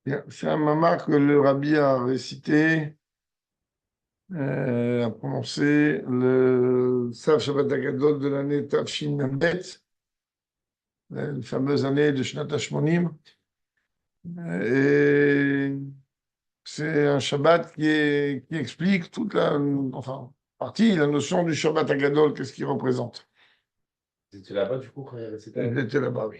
Bien, c'est un mamar que le rabbi a récité, a prononcé le Tzav Shabbat Hagadol de l'année Tafshin Bet, une fameuse année de Shnat Hashmonim. Et c'est un Shabbat qui explique toute enfin, partie, la notion du Shabbat Hagadol, qu'est-ce qu'il représente. C'était là-bas, du coup, quand il y avait cette année. J'étais là-bas, oui.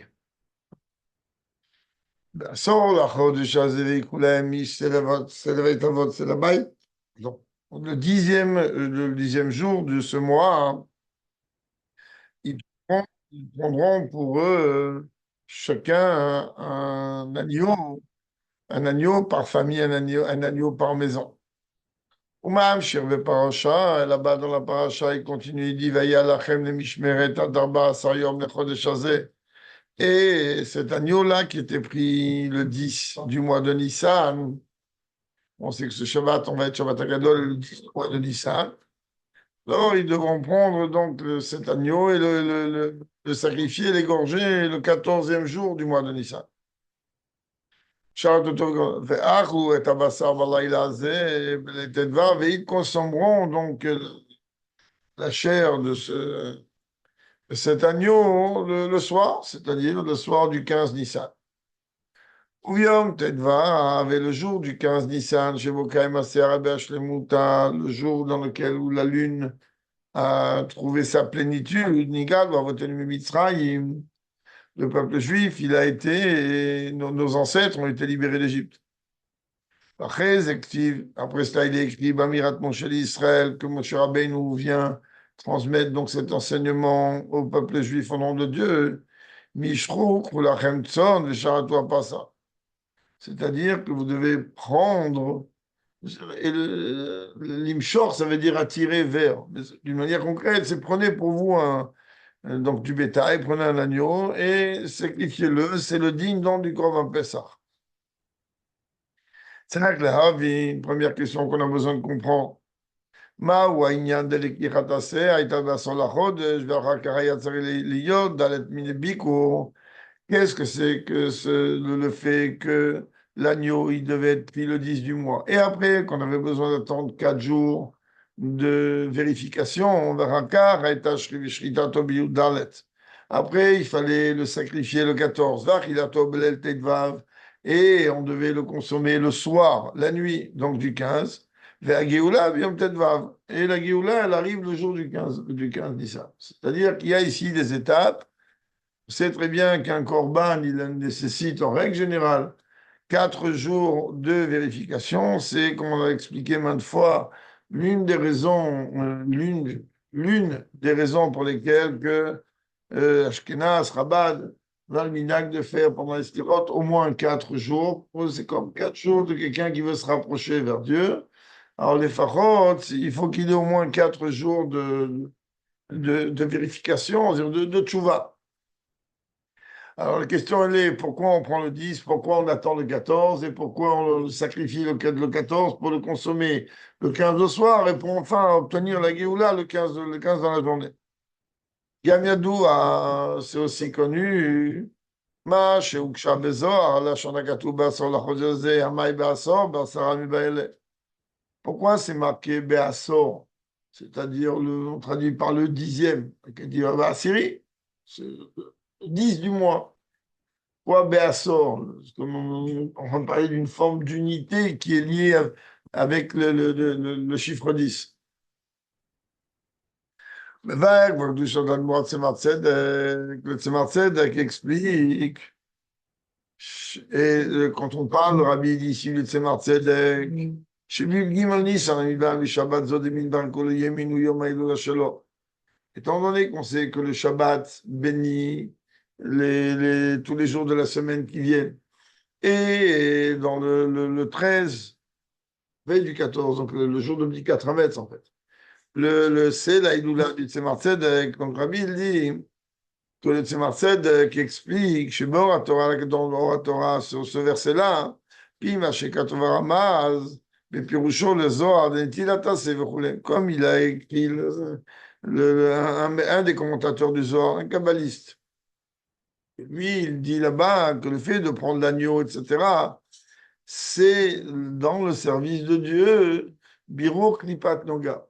בעשור לחודש הזה לכולם איש סלוות אבות c'est la baille. Donc, le dixième jour de ce mois, hein, ils ils prendront pour eux chacun un agneau par famille, un agneau par maison. Oumam, Shirve Parasha, là-bas dans la Parasha, il continue, il dit, Vaya lachem le mishmeret adarba asayom le chodesh hazeh. Et cet agneau-là qui était pris le 10 du mois de Nissan, on sait que ce Shabbat, on va être Shabbat Agadol le 10 du mois de Nissan. Alors, ils devront prendre donc cet agneau et le sacrifier, l'égorger le 14e jour du mois de Nissan. Et ils consommeront donc la chair de cet agneau le soir, c'est-à-dire le soir du 15 Nissan. Uyom Tedva avait le jour du 15 Nissan, chez Bokaim Shlemuta, le jour dans lequel où la lune a trouvé sa plénitude, Nigal, Mitzrayim, le peuple juif, il a été, et nos ancêtres ont été libérés d'Égypte. Après cela, il est écrit, Bamirat Moshe d'Israël, que Moshe Rabbeinu vient transmettre donc cet enseignement au peuple juif au nom de Dieu. Mishruk, Lachem Tzon, Vesharatwa Pasa. C'est-à-dire que vous devez prendre, et l'imshor, ça veut dire attirer vers. D'une manière concrète, c'est prenez pour vous donc du bétail, prenez un agneau et sacrifiez-le, c'est le digne don du Korban Pessah. C'est là que une première question qu'on a besoin de comprendre. Ma ou העניין דלקיחת עשה, הייתה בעשור לחודש, ואחר כך היה צריך להיות ד' מיני ביקור. Qu'est-ce que c'est que le fait que l'agneau, il devait être pris le 10 du mois? Et après, qu'on avait besoin d'attendre 4 jours de vérification, on verra car, après, il fallait le sacrifier le 14, et on devait le consommer le soir, la nuit, donc du 15. Et la Géoula, elle arrive le jour du 15 Nissan. C'est-à-dire qu'il y a ici des étapes. On sait très bien qu'un corban, il nécessite en règle générale 4 jours de vérification. C'est, comme on l'a expliqué maintes fois, l'une des raisons pour lesquelles que Ashkenaz, Chabad, va le minhag de faire pendant les stirot au moins 4 jours. C'est comme 4 jours de quelqu'un qui veut se rapprocher vers Dieu. Alors les fachot, il faut qu'il ait au moins 4 jours de vérification, de tchouva. Alors la question, elle est, pourquoi on prend le 10, pourquoi on attend le 14 et pourquoi on sacrifie le 14 pour le consommer le 15 au soir et pour enfin obtenir la Géoula le 15 dans la journée. Gam Yadou, c'est aussi connu, Ma, Sheuksha Bezor, la Shanagatu Basor, la Chodjose, Amai Basor, Basarami Baele. Pourquoi c'est marqué Beasor, c'est-à-dire on traduit par le 10e, qui dit Syrie, c'est le 10 du mois. Pourquoi Béassor? On va parler d'une forme d'unité qui est liée avec le chiffre 10. Le Tzemar Tzedek explique, et quand on parle, le Rabbi dit ici le Tzemar Tzedek, étant donné qu'on sait que le Shabbat bénit tous les jours de la semaine qui viennent, et dans le 13, veille du 14, donc le jour de Bdikat Hametz, en fait. C'est la Idoula du Tzemar Tzedek. Donc Rabbi, il dit que le Tzemar Tzedek qui explique, chez Bor Torah, dans le Torah, sur ce verset-là, Pima Shekatova Ramaz, mais Pirusho, le Zohar, comme il a écrit un des commentateurs du Zohar, un kabbaliste. Lui, il dit là-bas que le fait de prendre l'agneau, etc., c'est dans le service de Dieu, Birur Klipat Noga.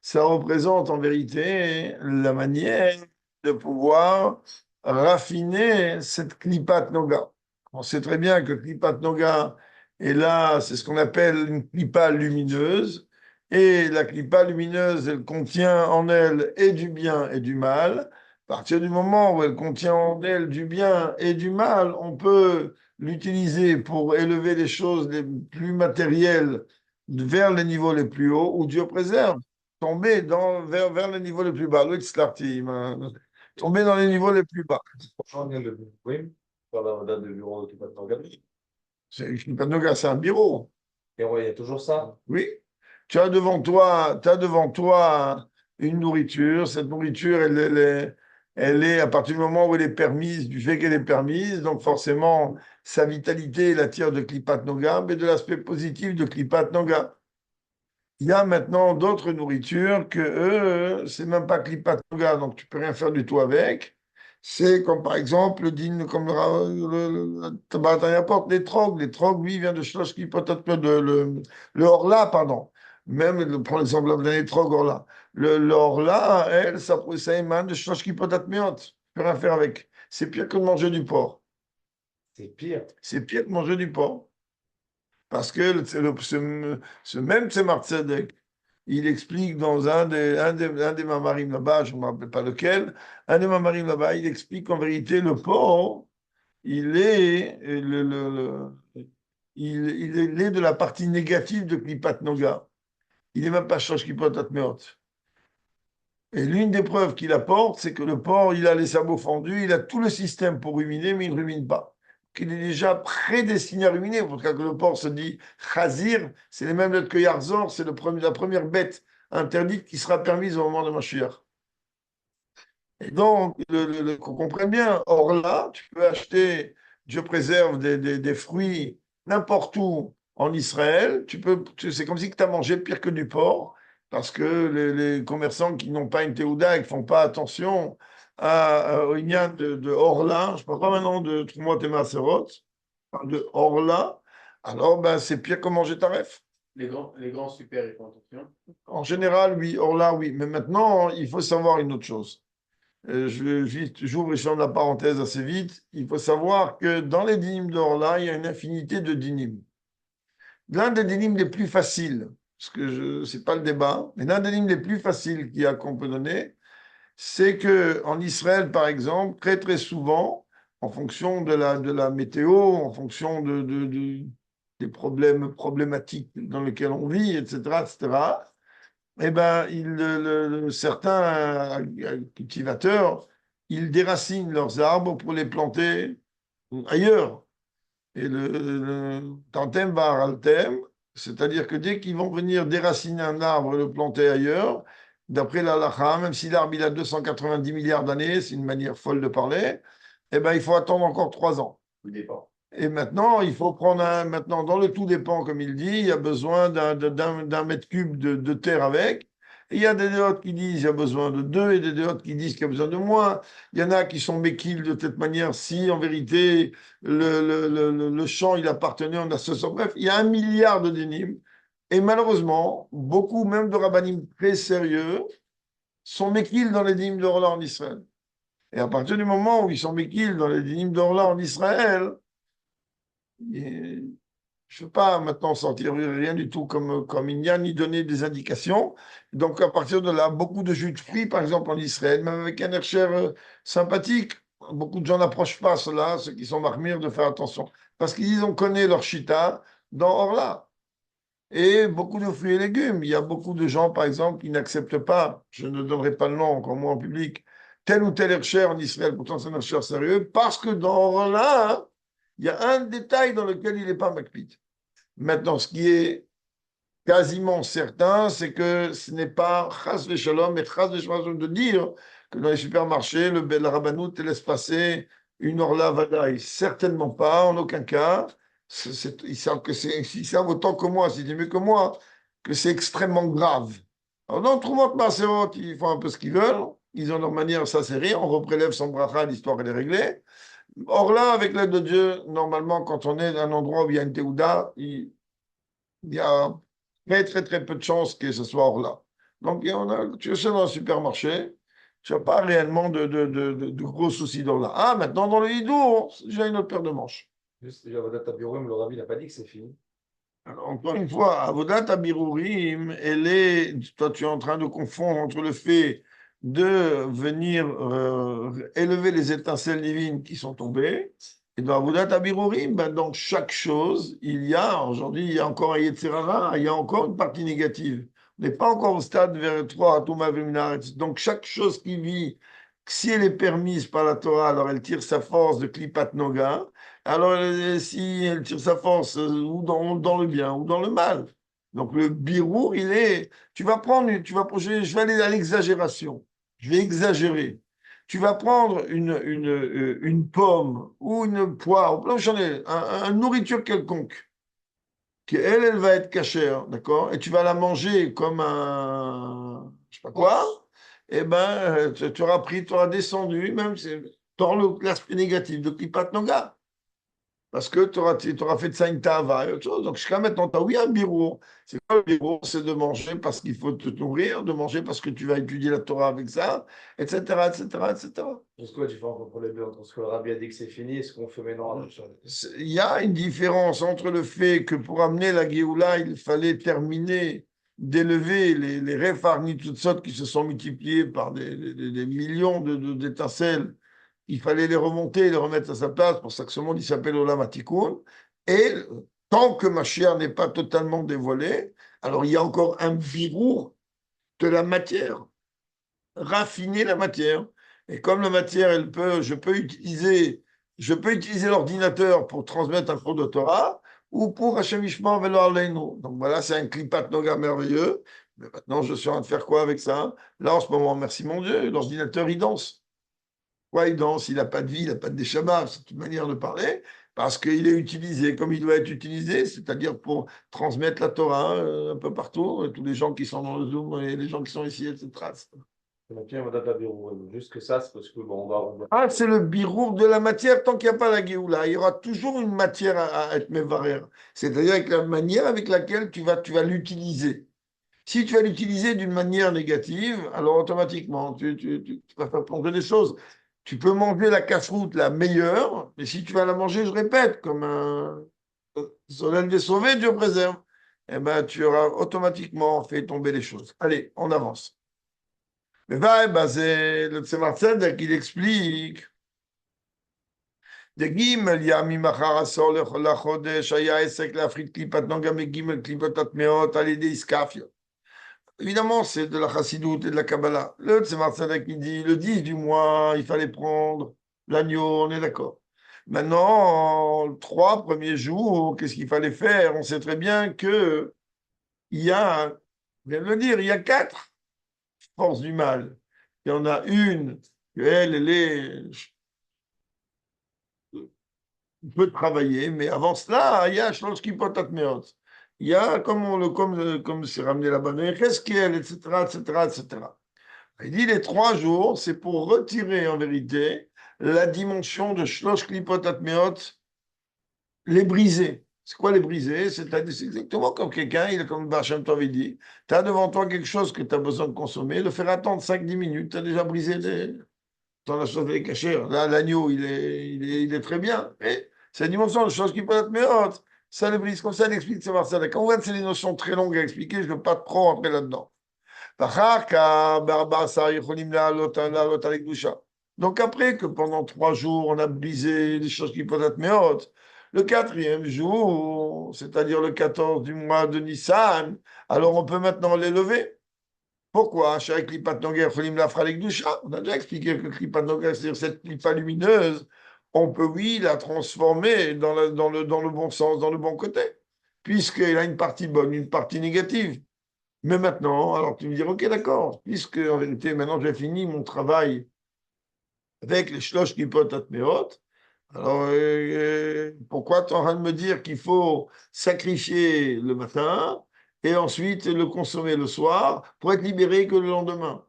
Ça représente en vérité la manière de pouvoir raffiner cette Klipat Noga. On sait très bien que Klipat Noga est là, c'est ce qu'on appelle une Klipa lumineuse. Et la Klipa lumineuse, elle contient en elle et du bien et du mal. À partir du moment où elle contient en elle du bien et du mal, on peut l'utiliser pour élever les choses les plus matérielles vers les niveaux les plus hauts, où Dieu préserve tomber vers les niveaux les plus bas. Tomber dans les niveaux les plus bas. Oui, dans la date de bureau qui passe dans le C'est un bureau. Et ouais, il y a toujours ça. Oui. Tu as devant toi une nourriture. Cette nourriture, elle est à partir du moment où elle est permise, du fait qu'elle est permise, donc forcément, sa vitalité la tire de Klipat Noga, mais de l'aspect positif de Klipat Noga. Il y a maintenant d'autres nourritures que eux, c'est même pas Klipat Noga, donc tu peux rien faire du tout avec. C'est comme par exemple, comme n'importe les trogs, lui, vient de Shlosh Klipot, le Orla, pardon. Même, prends l'exemple d'un étrog Orla. Le Orla, elle, ça émane de Shlosh Klipot Atmeot. Tu peux rien faire avec. C'est pire que de manger du porc. C'est pire. C'est pire que de manger du porc. Parce que ce même Tzemar Tzedek, il explique dans un des mamarim là-bas, je ne me rappelle pas lequel, un des mamarim là-bas, il explique qu'en vérité, le porc, il est, il est de la partie négative de Klipat Noga. Il n'est même pas Shosh Klipat Atmeot. Et l'une des preuves qu'il apporte, c'est que le porc, il a les sabots fendus, il a tout le système pour ruminer, mais il ne rumine pas. Qu'il est déjà prédestiné à ruminer. Pour que le porc se dit Chazir, c'est les mêmes lettres que Yarzor, c'est la première bête interdite qui sera permise au moment de Mashiach. Et donc, qu'on comprenne bien, or là, tu peux acheter, Dieu préserve des fruits n'importe où en Israël. C'est comme si tu as mangé pire que du porc, parce que les commerçants qui n'ont pas une théouda et qui ne font pas attention au ignan de Orla, je ne parle pas maintenant de Trumot et Maserot, je parle de Orla, alors ben, c'est pire que manger taref. Les grands super, ils font attention. En général, oui, Orla, oui. Mais maintenant, il faut savoir une autre chose. J'ouvre et je ferme la parenthèse assez vite. Il faut savoir que dans les dynimes d'Orla, il y a une infinité de dynimes. L'un des dynimes les plus faciles, parce que ce n'est pas le débat, mais l'un des dynimes les plus faciles qu'on peut donner, c'est qu'en Israël, par exemple, très très souvent, en fonction de la météo, en fonction des problématiques dans lesquels on vit, etc., etc., eh ben, certains cultivateurs, ils déracinent leurs arbres pour les planter ailleurs. Et le tantem va altem, c'est-à-dire que dès qu'ils vont venir déraciner un arbre et le planter ailleurs, d'après l'halakha, même si l'arbre il a 290 milliards d'années, c'est une manière folle de parler, eh ben, il faut attendre encore 3 ans. Tout dépend. Et maintenant, il faut prendre maintenant, dans le tout dépend, comme il dit, il y a besoin d'un mètre cube de terre avec. Et il y a des déotes qui disent qu'il y a besoin de deux et des déotes qui disent qu'il y a besoin de moins. Il y en a qui sont méquilles de cette manière. Si en vérité le champ il appartenait en association, bref, il y a 1 milliard de dynimes. Et malheureusement, beaucoup, même de rabbinim très sérieux, sont méquilles dans les dynimes d'Orla en Israël. Et à partir du moment où ils sont méquilles dans les dynimes d'Orla en Israël, et je ne veux pas maintenant sortir rien du tout comme il n'y a, ni donner des indications. Donc, à partir de là, beaucoup de jus de fruits, par exemple en Israël, même avec un air sympathique, beaucoup de gens n'approchent pas cela, ceux qui sont marmires, de faire attention. Parce qu'ils ont connaît leur chita dans Orla. Et beaucoup de fruits et légumes. Il y a beaucoup de gens, par exemple, qui n'acceptent pas, je ne donnerai pas le nom, encore moins en public, tel ou tel hercher en Israël, pourtant c'est un hercher sérieux, parce que dans Orla, il y a un détail dans lequel il n'est pas makpid. Maintenant, ce qui est quasiment certain, c'est que ce n'est pas chas v'shalom et chas v'shalom de dire que dans les supermarchés, la rabbanout te laisse passer une orla vadaï. Certainement pas, en aucun cas. Ils savent ils savent autant que moi, si c'est mieux que moi, que c'est extrêmement grave. Alors, dans Troumot Maserot, ils font un peu ce qu'ils veulent. Ils ont leur manière, ça c'est rien. On reprélève son bracha, l'histoire elle est réglée. Or là, avec l'aide de Dieu, normalement, quand on est dans un endroit où il y a une Théouda, il y a très, très, très peu de chances que ce soit or là. Donc, tu es dans un supermarché, tu n'as pas réellement de gros soucis d'or là. Ah, maintenant, dans le hidou, j'ai une autre paire de manches. Juste, Avodat Tabirourim, le rabbi n'a pas dit que c'est fini. Alors, encore une fois, Avodat Abirurim, toi, tu es en train de confondre entre le fait de venir élever les étincelles divines qui sont tombées, et dans Avodat Abirurim, ben, dans chaque chose, aujourd'hui, il y a encore un Yetzer Hara, il y a encore une partie négative. On n'est pas encore au stade vers 3, Atuma Veminaretz. Donc, chaque chose qui vit, si elle est permise par la Torah, alors elle tire sa force de Klipat Noga. Alors, si elle tire sa force ou dans le bien ou dans le mal. Donc, le birour, je vais aller à l'exagération. Je vais exagérer. Tu vas prendre une pomme ou une poire, ou j'en ai, une nourriture quelconque, qui elle va être cachère, d'accord? Et tu vas la manger comme je sais pas quoi, et ben, tu auras pris, tu auras descendu, même dans l'aspect négatif de Klipat Noga. Parce que tu auras fait de ça une tava et autre chose. Donc, jusqu'à maintenant, tu as oui un bureau. C'est quoi le bureau? C'est de manger parce qu'il faut te nourrir, de manger parce que tu vas étudier la Torah avec ça, etc., etc., etc. C'est quoi la différence entre les deux, entre ce que le rabbi a dit que c'est fini et ce qu'on fait maintenant? Il y a une différence entre le fait que pour amener la Géoula, il fallait terminer d'élever les réfarnis, toutes sortes qui se sont multipliés par des millions d'étincelles. Il fallait les remonter et les remettre à sa place. Pour ça que ce monde, il s'appelle Olam Hatikoun. Et tant que Mashiach n'est pas totalement dévoilé, alors il y a encore un birour de la matière, raffiner la matière. Et comme la matière, je peux utiliser l'ordinateur pour transmettre un cours de Torah ou pour Hashem Yishmor Velo Aleinu. Donc voilà, c'est un clipat noga merveilleux. Mais maintenant, je suis en train de faire quoi avec ça? Là, en ce moment, merci mon Dieu, l'ordinateur, il danse. Ouais, il danse, il n'a pas de vie, il n'a pas de déchabas, c'est une manière de parler, parce qu'il est utilisé comme il doit être utilisé, c'est-à-dire pour transmettre la Torah un peu partout, tous les gens qui sont dans le Zoom et les gens qui sont ici, etc. Donc, il y a Avodat Tabirourim. Juste que ça, c'est parce que, bon, on va... Ah, c'est le birour de la matière tant qu'il n'y a pas la Géoula. Il y aura toujours une matière à être mévarer. C'est-à-dire avec la manière avec laquelle tu vas l'utiliser. Si tu vas l'utiliser d'une manière négative, alors automatiquement, tu vas faire plonger des choses. Tu peux manger la casse-route la meilleure, mais si tu vas la manger, je répète, comme un soleil des sauvés, Dieu préserve, eh ben, tu auras automatiquement fait tomber les choses. Allez, on avance. Mais va, ben, c'est le Tzemar Tzedek, il explique. דגימל ימים אחר עשור לחודש היה עסק להפחית קליפת נוגה מגימל קליפות הטמעות על ידי איסקפיות. Évidemment, c'est de la chassidoute et de la Kabbalah. Le Tzemar Tzedek, il dit, le 10 du mois, il fallait prendre l'agneau, on est d'accord. Maintenant, 3 premiers jours, qu'est-ce qu'il fallait faire? On sait très bien que il y a, je viens de le dire, il y a 4 forces du mal. Il y en a une, elle est peut travailler, mais avant cela, il y a Shlosh Kipot Atmeot. Il y a, comme c'est ramené là-bas, Cheskel, etc., etc., etc. Il dit les 3 jours, c'est pour retirer en vérité la dimension de Shlosh Klipot Atmeot, les briser. C'est quoi les briser? C'est exactement comme quelqu'un, comme Bachem Tov dit, tu as devant toi quelque chose que tu as besoin de consommer, le faire attendre 5-10 minutes, tu as déjà brisé dans la chose, elle est cachée. Là, l'agneau, il est très bien. Et c'est la dimension de choses qui peuvent être meilleures. Ça le brise comme ça, il explique, c'est ça. Quand on voit que c'est des notions très longues à expliquer, je ne veux pas trop rentrer là-dedans. Donc après que pendant 3 jours, on a brisé les choses qui peuvent être meilleures, le 4e jour, c'est-à-dire le 14 du mois de Nissan, alors on peut maintenant les lever. Pourquoi? On a déjà expliqué que le Klipat Noga, c'est-à-dire cette clipa lumineuse, on peut, oui, la transformer dans le bon sens, dans le bon côté, puisqu'elle a une partie bonne, une partie négative. Mais maintenant, alors tu me dis, ok, d'accord, puisque en vérité, maintenant j'ai fini mon travail avec les shlosh kipot atmeot, alors pourquoi tu es en train de me dire qu'il faut sacrifier le matin et ensuite le consommer le soir pour être libéré que le lendemain?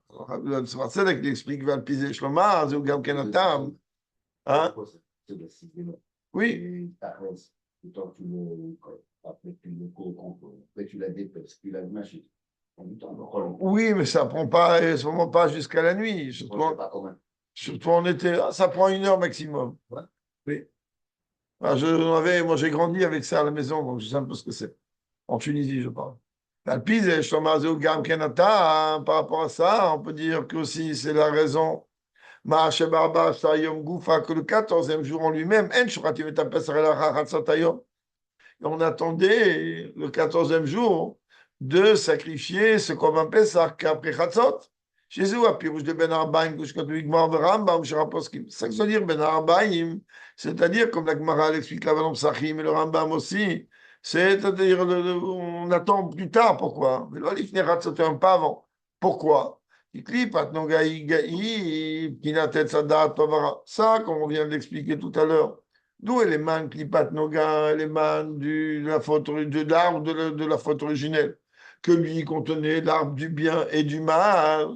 C'est pour ça qu'il explique Valpizé Shlomar, Zéugam Kenatam. Hein? c'est de cibler. Oui. Et après, quand tu le, après tu le après tu la dépèces, tu la mâches. Oui, mais ça prend pas, sûrement pas jusqu'à la nuit. Surtout en été. Ah, ça prend 1 heure maximum. Ouais. Oui. Ah, moi, j'ai grandi avec ça à la maison, donc je sais un peu ce que c'est. En Tunisie, je parle. Alpiz et Shomazeu Gam Kenata, par rapport à ça, on peut dire que aussi c'est la raison. Ma'ashe Barba Shayom Goufa, que le 14e jour en lui-même, En Shuratim et Hachatzatayom. Et on attendait le 14e jour de sacrifier ce qu'on appelle ça qu'après Chatzot. Jésus a pirouche de Ben Arbaim, que je continue Gmar de Rambam, je rapporte ce ça veut dire Ben Arbaim, c'est-à-dire comme la Gemara l'explique la Valom Sachim et le Rambam aussi, c'est-à-dire on attend plus tard, pourquoi? Mais là, il finit Chatzot un pas avant. Pourquoi? Ça, comme on vient de l'expliquer tout à l'heure. D'où élément Klipat Noga, élément de la faute de l'arbre de la faute originelle, que lui contenait l'arbre du bien et du mal.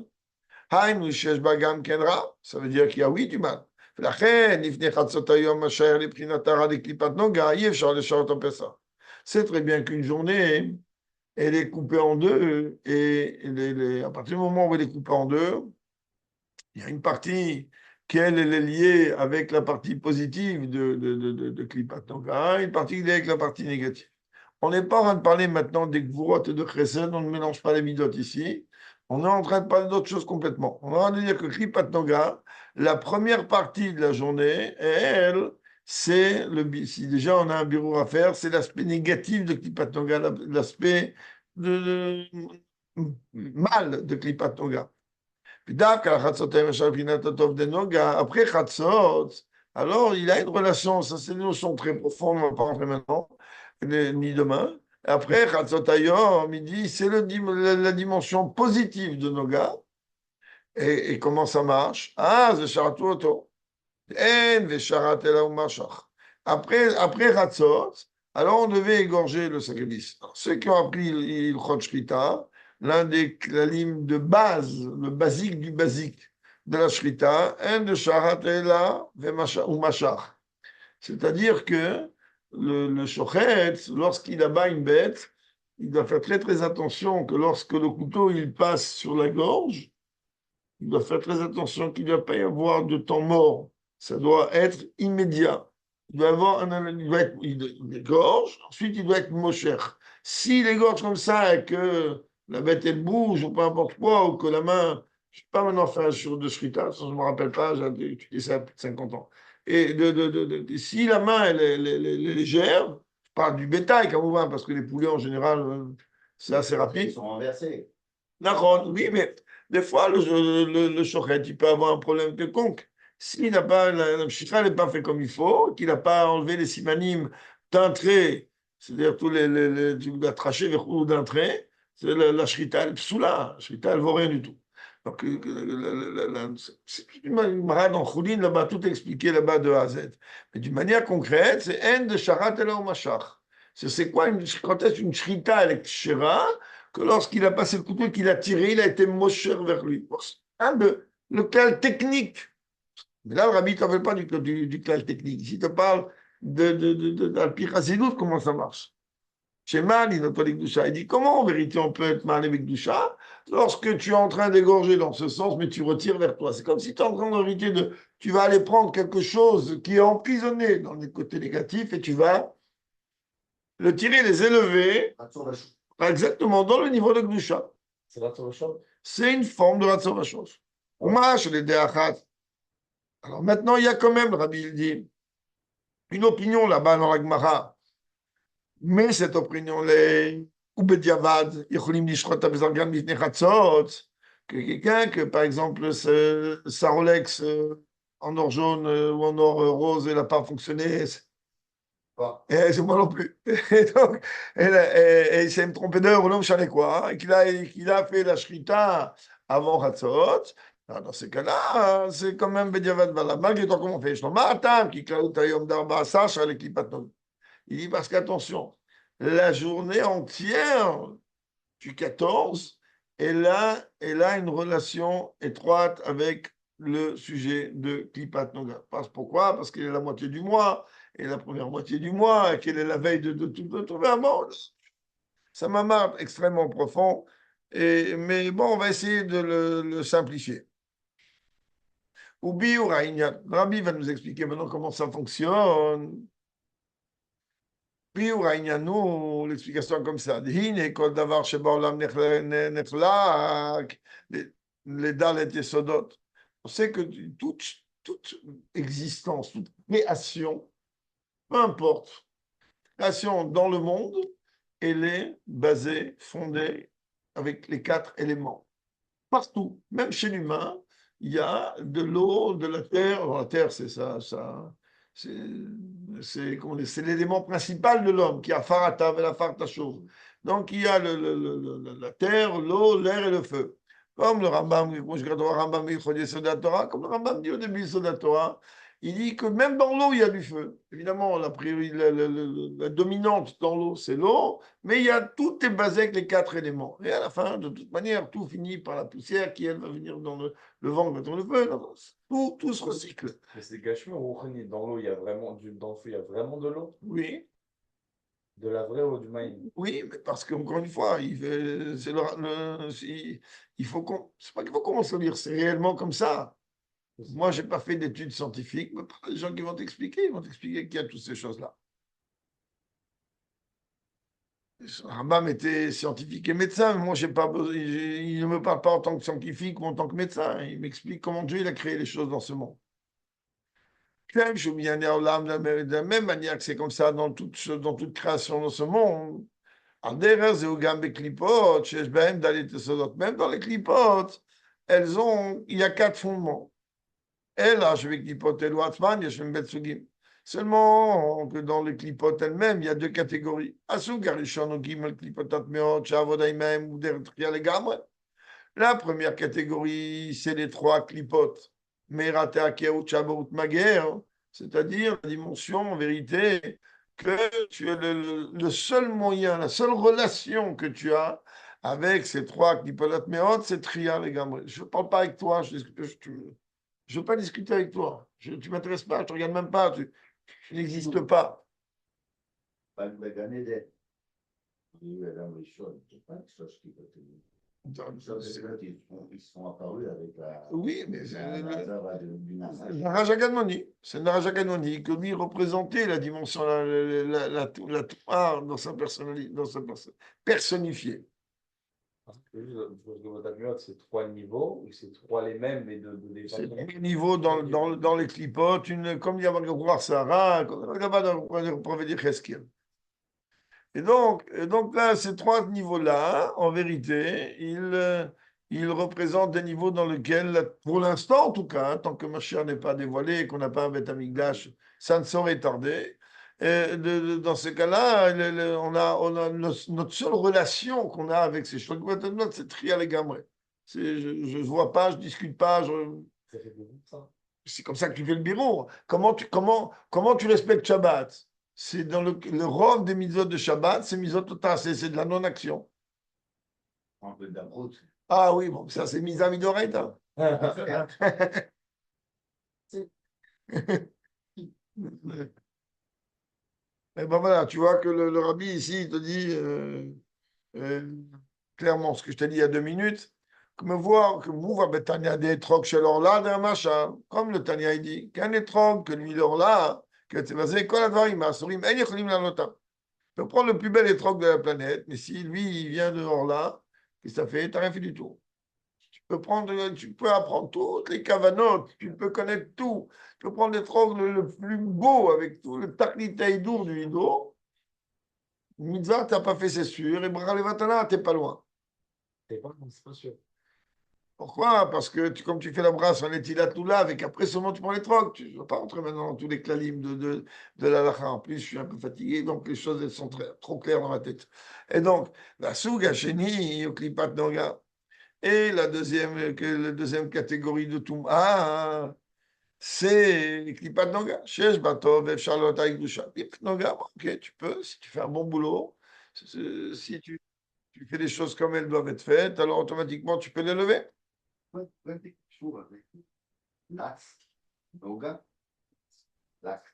Haïm Shesh Bagam Kenra, ça veut dire qu'il y a oui du mal. C'est très bien qu'une journée, elle est coupée en deux, et à partir du moment où elle est coupée en deux, il y a une partie qui elle est liée avec la partie positive de Klipat Noga, une partie qui est liée avec la partie négative. On n'est pas en train de parler maintenant des Gvurot et de Chesed, on ne mélange pas les midot ici. On est en train de parler d'autre chose complètement. On est en train de dire que Klipat Noga, la première partie de la journée, elle, c'est si déjà on a un bureau à faire, c'est l'aspect négatif de Klipat Noga, l'aspect mal de Klipat Noga. Après Chatzot, alors il a une relation, ça c'est une notion très profonde, on ne va pas rentrer maintenant, ni demain. Après Chatzot Hayom, il dit c'est la dimension positive de Noga. Et comment ça marche? Ah, c'est Sharatu Oto. En Vesharat Ela Mashach. Après Chatzot, alors on devait égorger le sacrifice. Alors, ceux qui ont appris le Chod Shrita, l'un des klalim de base, le basique du basique de la Shrita, un de Sharat Ela ou Mashach. C'est-à-dire que le shochet, lorsqu'il abat une bête, il doit faire très très attention que lorsque le couteau il passe sur la gorge, il doit faire très attention qu'il ne doit pas y avoir de temps mort. Ça doit être immédiat. Il doit avoir il égorge, ensuite il doit être mosher. S'il égorge comme ça et que la bête elle bouge ou peu importe quoi, ou que la main, je ne sais pas maintenant faire un jour de shrita, je ne me rappelle pas, j'ai étudié ça à plus de 50 ans. Et si la main elle est légère, je parle du bétail quand vous voyez, parce que les poulets en général, c'est assez rapide. Ils sont renversés. D'accord, oui, mais des fois, le shochet, il peut avoir un problème quelconque. S'il n'a pas, la shikha n'est pas fait comme il faut, qu'il n'a pas enlevé les simanim d'un trait, c'est-à-dire tous tu dois tracher vers ou d'un trait, c'est la shrita, elle est psoula, la shrita, elle ne vaut rien du tout. Donc, c'est une marade en choulin, là-bas, tout expliqué là-bas de A à Z. Mais d'une manière concrète, c'est en de sharat el mashach. C'est quoi, quand est-ce une shrita, elle est kshera, que lorsqu'il a passé le couteau, qu'il a tiré, il a été mosher vers lui. Le clal technique. Mais là, le rabbi ne t'en veut pas du clal technique. Ici, il te parle d'Alpi Chassidout, comment ça marche. Chez Mal, il dit comment en vérité on peut être mal avec Doucha lorsque tu es en train d'égorger dans ce sens, mais tu retires vers toi. C'est comme si tu es en train en vérité de. Tu vas aller prendre quelque chose qui est emprisonné dans les côtés négatifs et tu vas le tirer, les élever. Exactement, dans le niveau de Gdusha. C'est une forme de Ratzon Vachos. Alors maintenant, il y a quand même, le Rabbi il dit, une opinion là-bas dans la Gemara. Mais cette opinion, les Ubediavad, Yecholim Nishrot Abezargan Mifne Chatzot, que quelqu'un que, par exemple, sa Rolex en or jaune ou en or rose, elle n'a pas fonctionné, et c'est moi non plus. Et donc, et c'est me tromper d'heure, ou non, je savais quoi, et qu'il a fait la shrita avant Hatzot. Alors, dans ces cas-là, c'est quand même Bediavad Bala. Malgré toi, comment on fait? Je t'en matin, qui klaout ayom d'arba sacha avec l'ipatnon. Il dit parce qu'attention, la journée entière du 14, elle a une relation étroite avec le sujet de Klipat Noga. Pourquoi? Parce qu'il est la moitié du mois, et la première moitié du mois, et qu'elle est la veille de tout vraiment. Ça m'a marre extrêmement profond, mais bon, on va essayer de le simplifier. Ubi ou Rabbi va nous expliquer maintenant comment ça fonctionne. Ubi ou nous, l'explication est comme ça. Hine kol davar shebaolam nechlak, les dalet yesodot. On sait que toute existence, toute création, peu importe, création dans le monde, elle est basée, fondée avec les 4 éléments. Partout, même chez l'humain, il y a de l'eau, de la terre. Alors, la terre, c'est c'est l'élément principal de l'homme qui a farata et la farta chose. Donc, il y a la terre, l'eau, l'air et le feu. Comme le Rambam, comme le Rambam dit au début de la Torah, il dit que même dans l'eau, il y a du feu. Évidemment, la dominante dans l'eau, c'est l'eau, mais tout est basé avec les 4 éléments. Et à la fin, de toute manière, tout finit par la poussière qui, elle, va venir dans le vent, dans le feu. Tout se recycle. Mais c'est gâchement ou dans l'eau, il y a vraiment dans le feu, il y a vraiment de l'eau? Oui, De la vraie eau du maïs? oui, mais parce qu'encore une fois, il faut c'est pas qu'il faut commencer à dire, c'est réellement comme ça. Moi, je n'ai pas fait d'études scientifiques, mais les gens qui vont t'expliquer, ils vont t'expliquer qu'il y a toutes ces choses-là. Rambam était scientifique et médecin, mais moi, j'ai pas besoin, il ne me parle pas en tant que scientifique ou en tant que médecin. Il m'explique comment Dieu il a créé les choses dans ce monde. De la même manière que c'est comme ça dans toute création dans ce monde. Même dans les clipotes, il y a 4 fondements. Et là, je vais clipoter l'Ouatman, je vais me mettre seulement que dans les clipotes elles-mêmes, il y a 2 catégories. La première catégorie, c'est les 3 clipotes. C'est-à-dire la dimension, en vérité, que tu es le seul moyen, la seule relation que tu as avec ces 3 clipotes meot, c'est Tria les gamres. Je ne parle pas avec toi, je ne veux pas discuter avec toi. Tu ne m'intéresses pas, je ne te regarde même pas, tu n'existes pas. Pas le Gan Eden. Il y a Adam Rishon, c'est pas une chose qui peut te dire. Ils sont apparus avec la. Oui, mais du Nahash. Naraja Ganoni. C'est Naraja Ganoni que lui représentait la dimension, la Torah dans sa personnalité, personnifiée. Parce que c'est 3 niveaux, ou c'est 3 les mêmes, mais des C'est façons. le niveau dans les clipotes, comme il y a voir Sarah, comme il y a prophète Cheskel. Et donc là, ces 3 niveaux-là, en vérité, ils représentent des niveaux dans lesquels, pour l'instant en tout cas, tant que Mashiach n'est pas dévoilé et qu'on n'a pas un Beth Amikdash, ça ne saurait tarder. Et dans ce cas-là, on a notre seule relation qu'on a avec ces choses, c'est Trial et Gamre. Je ne vois pas, je ne discute pas. Ça fait beaucoup, ça. C'est comme ça que tu fais le bureau. Comment tu respectes Shabbat? C'est dans le rôle des mitzvot de Shabbat, c'est mitzvot total, c'est de la non-action. Un peu d'abrout. Ah oui, bon, ça c'est mis à Midoraita. Et ben voilà, tu vois que le rabbi ici, il te dit euh, clairement ce que je t'ai dit il y a 2 minutes, comme voir que vous, ben, Tania des trocs chez l'orla, d'un machin, comme le Tania il dit, qu'un étrog, que lui l'orla, que tu vas dire, quoi la il m'a souri, mais il la nota. Tu peux prendre le plus bel étrog de la planète, mais si lui, il vient dehors là, qu'est-ce que ça fait? Tu n'as rien fait du tout. Tu peux apprendre toutes les cavanotes, tu peux connaître tout. Tu peux prendre l'étrog le plus beau avec tout le taklitaïdour du Hido. Mitzvah, tu n'as pas fait, c'est sûr. Et Bralevatana, tu n'es pas loin. C'est pas sûr. Pourquoi? Parce que comme tu fais la brasse en étilat tout là, avec après seulement tu prends les trocs. Tu ne vas pas rentrer maintenant dans tous les klalim de la lacha. En plus, je suis un peu fatigué, donc les choses elles sont trop claires dans ma tête. Et donc, la souga chéni, au klipat noga. Et la deuxième catégorie de Touma, c'est les klipat noga. Shesh batov, Charlotte avec Dusha. Klipat noga, ok, tu peux, si tu fais un bon boulot, si tu fais les choses comme elles doivent être faites, alors automatiquement tu peux les lever. Ouais, toujours avec. L'Axe, Noga, l'Axe,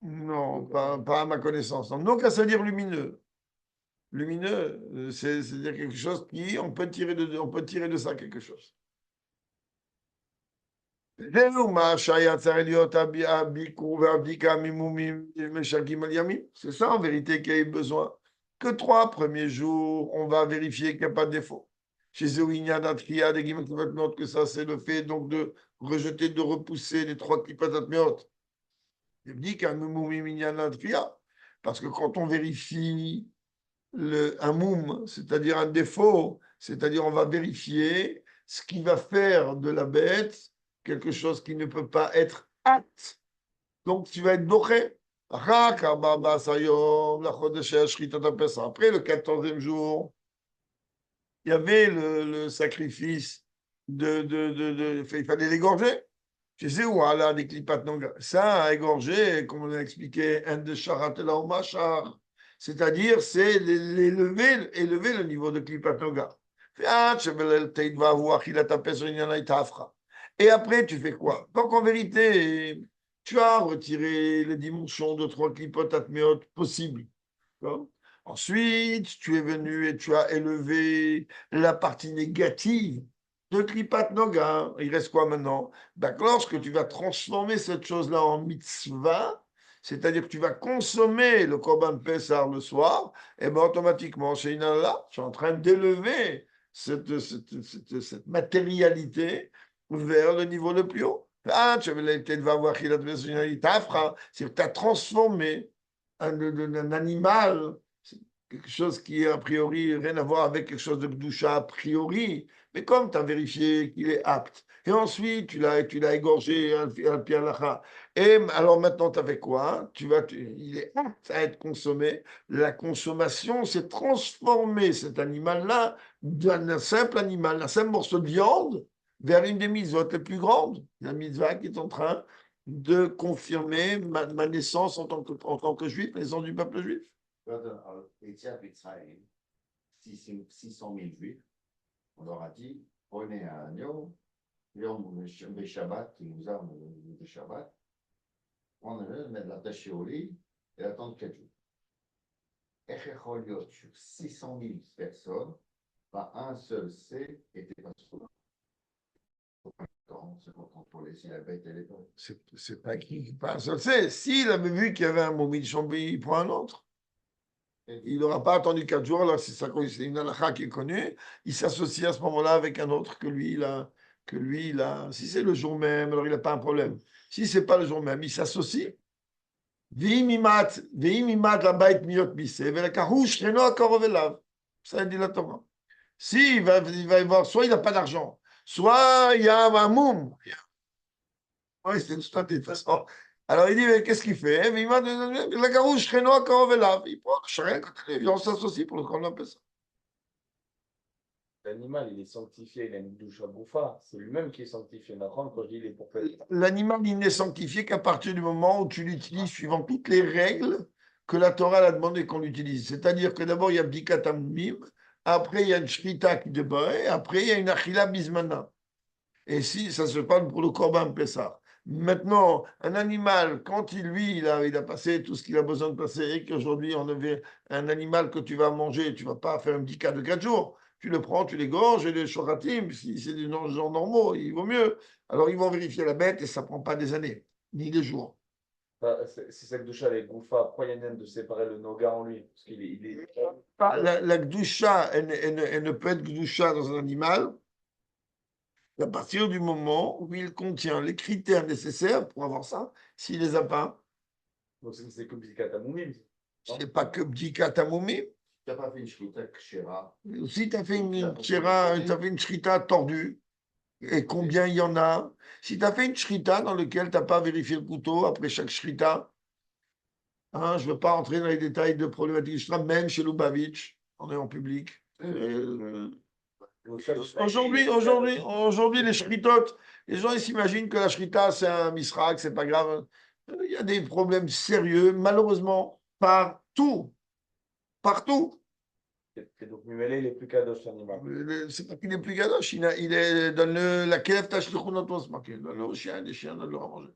Non, pas à ma connaissance. Donc, ça veut dire lumineux. Lumineux, c'est-à-dire quelque chose qui, on peut tirer de ça quelque chose. C'est ça en vérité qu'il y a eu besoin. Que 3 premiers jours, on va vérifier qu'il n'y a pas de défaut. Chez Zéouinia d'Atria, des guillemets qui vont te que ça, c'est le fait donc de rejeter, de repousser les 3 clipatatmiot. Il dit qu'un moumiminian d'Atria, parce que quand on vérifie un moum, c'est-à-dire un défaut, c'est-à-dire on va vérifier ce qui va faire de la bête quelque chose qui ne peut pas être apte. Donc tu vas être doché. Après le 14e jour, il y avait le sacrifice il fallait l'égorger. Je sais où là des clipat nonga. Ça, à égorger, comme on a expliqué, un de charat la machar. C'est-à-dire, c'est élever le niveau de clipat nonga. Et après, tu fais quoi? Donc, en vérité, tu as retiré les dimensions de 3 clipotatméot possibles. D'accord. Ensuite, tu es venu et tu as élevé la partie négative de Klipat Noga. Il reste quoi maintenant? Ben, lorsque tu vas transformer cette chose-là en mitzvah, c'est-à-dire que tu vas consommer le Korban Pessar le soir, et bien automatiquement, chez Inallah, tu es en train d'élever cette matérialité vers le niveau le plus haut. Ah, tu vas voir qu'il a c'est que tu as transformé un animal, quelque chose qui a priori rien à voir avec quelque chose de Gdusha a priori, mais comme tu as vérifié qu'il est apte, et ensuite tu l'as égorgé al pialacha, et alors maintenant tu as fait quoi? Il est apte à être consommé. La consommation, c'est transformer cet animal-là d'un simple animal, d'un simple morceau de viande, vers une des mitzvot les plus grandes, la mitzvah qui est en train de confirmer ma naissance en tant que juif, naissance du peuple juif. Étienne Mitzrayim, 600 000 juifs, on leur a dit, prenez un agneau, Yom Shabbat, qui nous a de Shabbat, prenez-le, mettre l'attacher au lit et attendre 4 jours. Echecholiot, sur 600 000 personnes, pas un seul C était pas sous c'est pour contrôler si la bête elle est bonne. C'est pas qui parle. S'il avait vu qu'il y avait un moment de chambi, il prend un autre. Il n'aura pas attendu 4 jours, alors c'est une halakha qui est connue. Il s'associe à ce moment-là avec un autre que lui, il a. Si c'est le jour même, alors il n'a pas un problème. Si ce n'est pas le jour même, il s'associe. Ça dit la Torah. Si, il va y voir, soit il n'a pas d'argent, soit il y a un moum. Oui, c'est une de toute façon. Alors il dit, mais qu'est-ce qu'il fait? Mais il m'a dit, la garouche, Renoir, quand on veut là. Il prend le chien, on s'associe pour le qu'on appelle ça. L'animal, il est sanctifié, il a une douche à bouffa. C'est lui-même qui est sanctifié. Quand je dis il est pour faire. L'animal, il n'est sanctifié qu'à partir du moment où tu l'utilises suivant toutes les règles que la Torah a demandé qu'on l'utilise. C'est-à-dire que d'abord, il y a Bdikat Amumim, après, il y a une Shrita qui débarre, après, il y a une Achila Bismana. Et si, ça se parle pour le Korban Pessah. Maintenant, un animal, quand il a passé tout ce qu'il a besoin de passer, et qu'aujourd'hui, on avait un animal que tu vas manger, tu ne vas pas faire un petit cas de 4 jours. Tu le prends, tu l'égorges, et les shoratim, si c'est des gens normaux, il vaut mieux. Alors, ils vont vérifier la bête et ça ne prend pas des années, ni des jours. C'est ça que douche avec Goufa. Pourquoi il y en a de séparer le Noga en lui? Parce qu'il est. La Gdusha, elle ne peut être Gdusha dans un animal à partir du moment où il contient les critères nécessaires pour avoir ça. S'il ne les a pas, Donc c'est que Bdikat Amumim. c'est pas que Bdikat Amumim. Tu n'as pas fait une shrita kshera. Si tu as fait une shrita tordue, et combien il y en a? Si tu as fait une shrita dans laquelle tu n'as pas vérifié le couteau après chaque shrita, hein, je ne veux pas entrer dans les détails de problématiques, même chez Lubavitch, on est en public. Aujourd'hui, les shritotes, les gens ils s'imaginent que la shrita c'est un misrak, c'est pas grave. Il y a des problèmes sérieux, malheureusement, partout. Et donc, Mimele, il est plus kadosh l'animal. C'est pas qu'il est plus gadoche, il est dans la Kelev Tashlichun, c'est marqué. Donne-le au chien, les chiens donnent-leur à manger.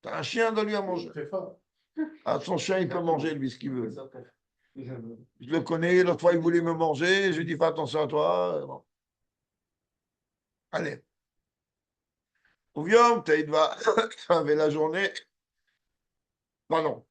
T'as un chien, donne-lui à manger. Très fort. Ah, son chien, il peut manger, lui, ce qu'il veut. Ça, Je le connais, l'autre fois, il voulait me manger, je lui dis, fais attention à toi. Bon. Allez. Au viom, tu vas avec la journée. Pardon.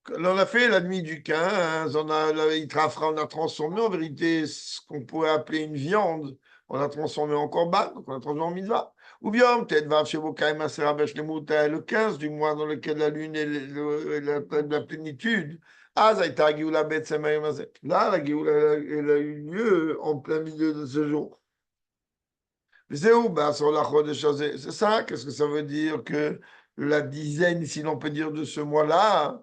On a fait la nuit du 15, on a transformé en vérité ce qu'on pourrait appeler une viande, on a transformé en corban, donc on a transformé en mitzvah. Ou bien, peut-être, le 15 du mois dans lequel la lune est la plénitude. Là, la Géoula, elle a eu lieu en plein milieu de ce jour. C'est ça, qu'est-ce que ça veut dire que la dizaine, si l'on peut dire, de ce mois-là,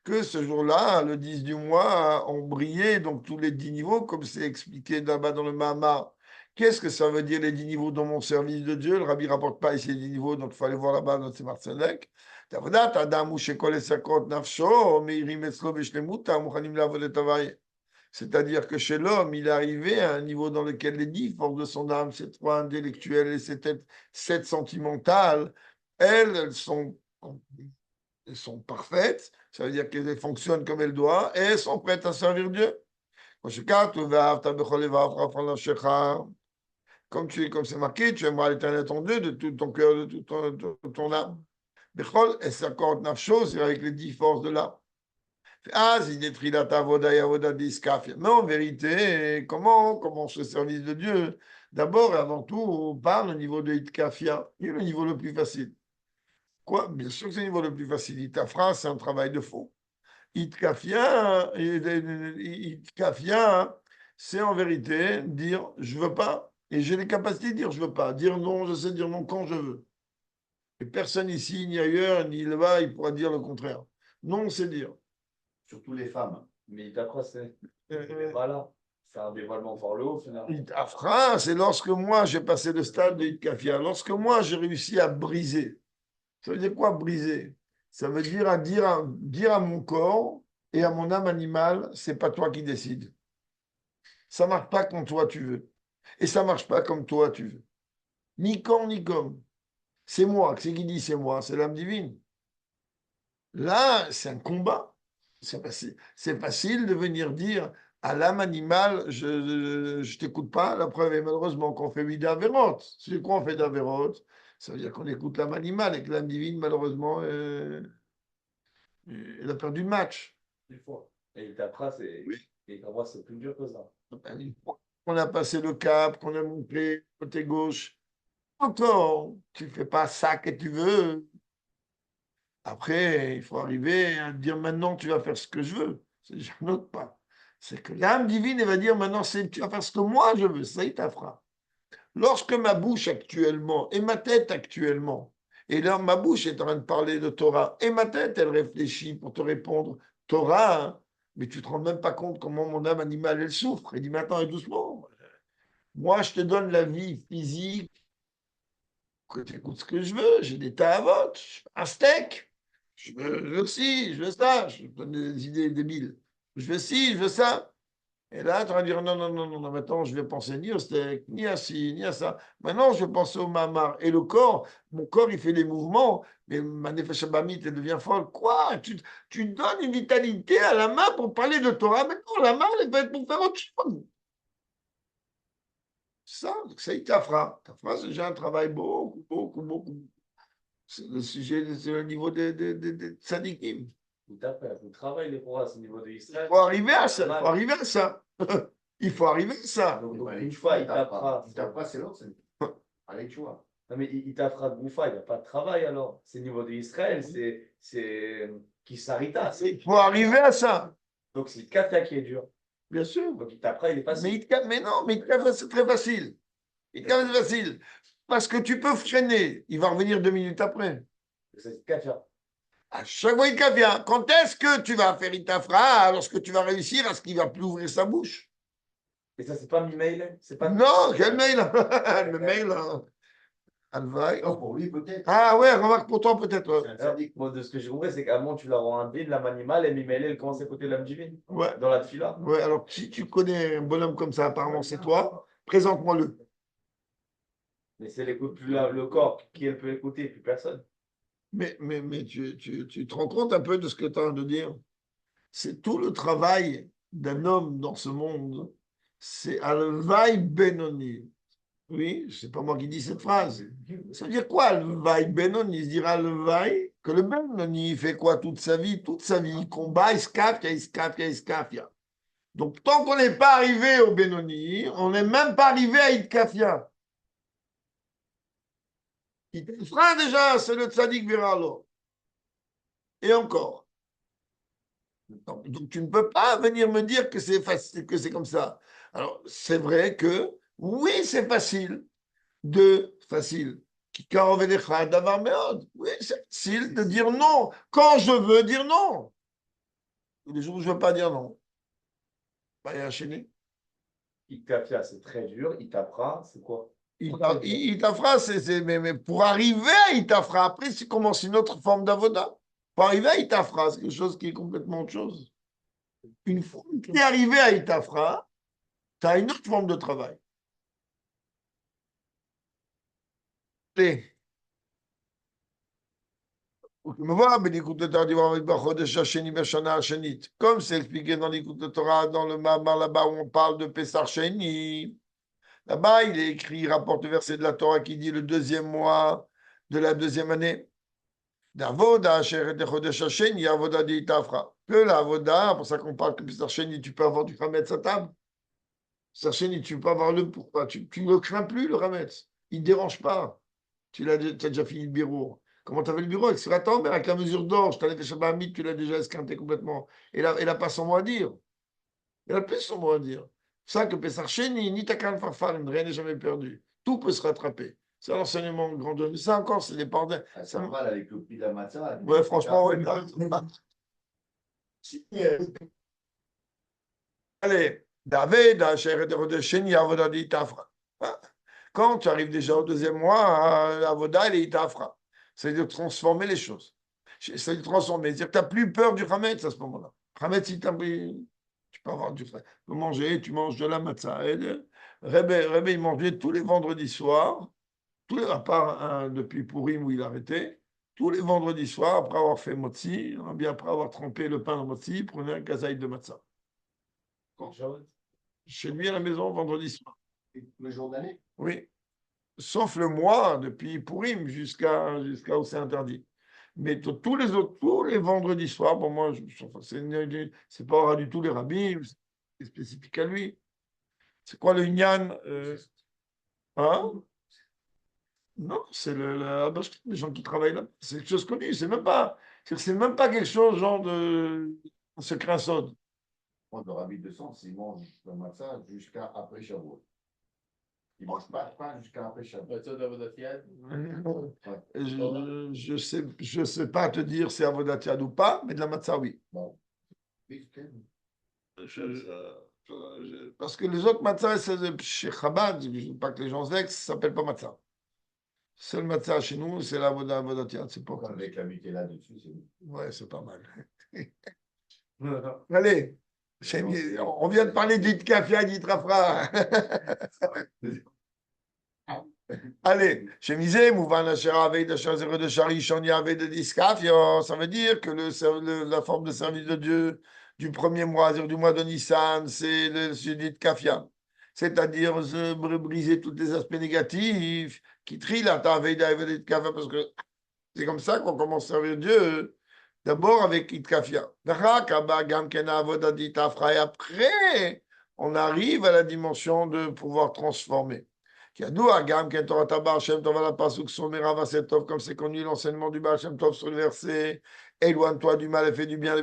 que ce jour-là, le 10 du mois, ont brillé, donc tous les 10 niveaux, comme c'est expliqué là-bas dans le Mahama. Qu'est-ce que ça veut dire les 10 niveaux dans mon service de Dieu? Le Rabbi ne rapporte pas ici les 10 niveaux, donc il faut aller voir là-bas dans Tzemar Tzedek. C'est-à-dire que chez l'homme, il est arrivé à un niveau dans lequel les 10 forces de son âme, ces 3 intellectuelles et ces 7 sentimentales, elles sont parfaites, ça veut dire qu'elles fonctionnent comme elles doivent et elles sont prêtes à servir Dieu. Comme c'est marqué, tu aimeras l'éternel ton Dieu de tout ton cœur, de toute ton âme. Bechol, et ça compte 9 choses, c'est avec les 10 forces de l'âme. Ah, mais en vérité, comment on commence le service de Dieu? D'abord et avant tout, on parle au niveau de Itkafia, qui est le niveau le plus facile. Quoi? Bien sûr que c'est le niveau le plus facile. Itafra, c'est un travail de fond. Itkafia, c'est en vérité dire je veux pas. Et j'ai les capacités de dire je veux pas. Dire non, je sais dire non quand je veux. Et personne ici, ni ailleurs, ni là-bas, il pourra dire le contraire. Non, c'est dire. Surtout les femmes. Mais d'après, c'est. Voilà. C'est un dévoilement par le haut, finalement. Afra, c'est lorsque moi j'ai passé le stade de Itkafia, lorsque moi j'ai réussi à briser. Ça veut dire quoi briser? Ça veut dire dire à mon corps et à mon âme animale, c'est pas toi qui décides. Ça marche pas comme toi tu veux. Et ça marche pas comme toi tu veux. Ni quand ni comme. C'est moi. C'est qui dit c'est moi? C'est l'âme divine. Là, c'est un combat. C'est facile de venir dire à l'âme animale, je t'écoute pas. La preuve est malheureusement qu'on fait 8 d'avérotes. C'est quoi on fait d'avérotes? Ça veut dire qu'on écoute l'âme animale et que l'âme divine, malheureusement, elle a perdu le match. Une fois. Et d'après, c'est. Oui. Et d'après, c'est plus dur que ça. On a passé le cap, qu'on a montré côté gauche. Encore, tu fais pas ça que tu veux. Après, il faut arriver à dire maintenant tu vas faire ce que je veux. C'est déjà un autre pas. C'est que l'âme divine, elle va dire maintenant tu vas faire ce que moi je veux. Ça, il fera. Lorsque ma bouche actuellement et ma tête actuellement, et là ma bouche est en train de parler de Torah, et ma tête, elle réfléchit pour te répondre Torah, hein, mais tu te rends même pas compte comment mon âme animale, elle souffre. Elle dit maintenant, et doucement. Moi, je te donne la vie physique, que tu écoutes ce que je veux, j'ai des taavotes, un steak. Je veux ci, je veux ça, je donne des idées débiles. Je veux ci, je veux ça. Et là, tu vas dire non, non, non, non, non, maintenant je vais penser ni au steak, ni à ci, ni à ça. Maintenant, je vais penser au mamar. Et le corps, mon corps, il fait des mouvements, mais ma nefesh habamit, elle devient folle. Quoi? Tu donnes une vitalité à la main pour parler de Torah. Maintenant, la main, elle va être pour faire autre chose. Ça, ça, il t'affra. T'affra, c'est déjà un travail beaucoup, beaucoup, beaucoup. C'est le sujet, c'est le niveau des tzadikim. Tout à fait. Vous travaillez les rois à ce niveau de Israël. Il faut arriver à ça. Il faut arriver à ça. Il faut arriver à ça. Donc, Bah, une fois, il tapera. Il tape pas, c'est l'autre. Allez, tu vois. Non, mais il tapera de Goufa, il n'y a pas de travail alors. C'est au niveau d'Israël, c'est qui s'arrita. Il faut arriver à ça. Donc c'est le kafia qui est dur. Bien sûr. Donc il tapera, il est facile. Mais non, mais c'est très facile. C'est facile. Parce que tu peux freiner. Il va revenir 2 minutes après. C'est le kafia. À chaque fois, il vient. Quand est-ce que tu vas faire Itafra lorsque tu vas réussir à ce qu'il ne va plus ouvrir sa bouche? Et ça, c'est pas mi-mail? C'est pas... Non, quel mail? Le mail. Alvaï. Non, pour lui, peut-être. Ah ouais, remarque pour toi peut-être. C'est un Alors, tzaddik. moi, de ce que j'ai compris, c'est qu'à un moment, tu la rends un din, l'âme animale, et Mimele, elle commence à écouter l'âme divine. Ouais. Dans la tfila. Ouais, alors si tu connais un bonhomme comme ça, apparemment c'est toi, présente-moi-le. Mais c'est le corps qui elle peut écouter, plus personne. Mais tu te rends compte un peu de ce que tu as de dire? C'est tout le travail d'un homme dans ce monde. C'est Alvaï Benoni. Oui, c'est pas moi qui dis cette phrase. Ça veut dire quoi, Alvaï Benoni? Il se dira Alvaï, que le Benoni il fait quoi toute sa vie? Toute sa vie, il combat, il scafia, il scafia, il scafia. Donc, tant qu'on n'est pas arrivé au Benoni, on n'est même pas arrivé à Itkafia. Itafra, déjà, c'est le tzaddik Viralo. Et encore. Donc, tu ne peux pas venir me dire que c'est facile, que c'est comme ça. Alors, c'est vrai que, oui, c'est facile. Facile. Oui, c'est facile de dire non. Quand je veux dire non. Les jours où je ne veux pas dire non. Bah, il y a enchaîné. Itkafia, c'est très dur. Itapra, c'est quoi? Il t'affera, mais pour arriver à Itafra, après, c'est commence une autre forme d'avoda. Pour arriver à Itafra, c'est quelque chose qui est complètement autre chose. Une fois que tu es arrivé à Itafra, tu as une autre forme de travail. Et, me voir, comme c'est expliqué dans l'écoute de Torah, dans le Mamar là-bas où on parle de Pessar Sheni, là-bas, il est écrit, il rapporte le verset de la Torah qui dit le deuxième mois de la deuxième année. D'avoda, de Chodesh Hasheni, avoda de Itafra. Que la avoda, pour ça qu'on parle que Pessar Sheni, tu peux avoir du Hametz à table. Pessar Sheni, tu peux avoir le pourquoi. Tu ne le crains plus, le Hametz. Il ne dérange pas. Tu as déjà fini le bureau. Comment tu avais le bureau avec mais avec la mesure d'or, je t'avais fait Shabbat Hamid, tu l'as déjà esquinté complètement. Et là, elle n'a pas son mot à dire. Elle a plus son mot à dire. C'est ça que Pessar Sheni, ni Takan Farfar, rien n'est jamais perdu. Tout peut se rattraper. C'est l'enseignement grandeur. Mais ça encore, c'est des bordels. Ça me mal avec le prix de la matzah. Ouais, franchement, ouais. Allez, David, Sheni, Avoda di Tafra. Quand tu arrives déjà au deuxième mois, Avoda, il est Itafra. C'est-à-dire transformer les choses. C'est-à-dire transformer. C'est-à-dire que tu n'as plus peur du Hametz à ce moment-là. Hametz, si tu peux avoir du Tu peux manger, tu manges de la matzah. Rebbe, il mangeait tous les vendredis soirs, à part depuis Purim où il a arrêté, tous les vendredis soirs, après avoir fait motzi, bien après avoir trempé le pain dans motzi, il prenait un kazaï de matzah. Chez lui à la maison, vendredi soir. Le jour d'année. Oui. Sauf le mois, depuis Purim jusqu'à où c'est interdit. Mais tous les autres, tous les vendredis soirs, pour moi, c'est pas du tout les rabbis, c'est spécifique à lui. C'est quoi le Inyan hein? Non, c'est les gens qui travaillent là. C'est quelque chose connu. C'est même pas quelque chose genre de secret sod. Moi, le rabbi de sens, il mange le matzah jusqu'à après Shavuot. Il ne mange pas de pain jusqu'à après Shavuot. Je sais pas te dire si avodat yad ou pas, mais de la matzah, oui. Bon. Parce que les autres matzahs, chez Chabad, je ne veux pas que les gens se vexent, ça s'appelle pas matzah. Seul matzah chez nous, c'est l'avodat yad, c'est pas comme avec la Nutella dessus, c'est bon. Ouais, c'est pas mal. Allez, on vient de parler d'Itkafia et d'Itrafra. Allez, chemisé, Mouvan Hachera avec de Chazero de Charishon avec de Diskafia, ça veut dire que la forme de service de Dieu du premier mois, c'est-à-dire du mois de Nissan, c'est le Sudit Kafia. C'est-à-dire briser tous les aspects négatifs qui trient la Taveida et de Kafia, parce que c'est comme ça qu'on commence à servir Dieu. D'abord avec Itkafia. Et après, on arrive à la dimension de pouvoir transformer. Comme c'est connu l'enseignement du Baal Shem Tov sur le verset, éloigne-toi du mal et fais du bien. Que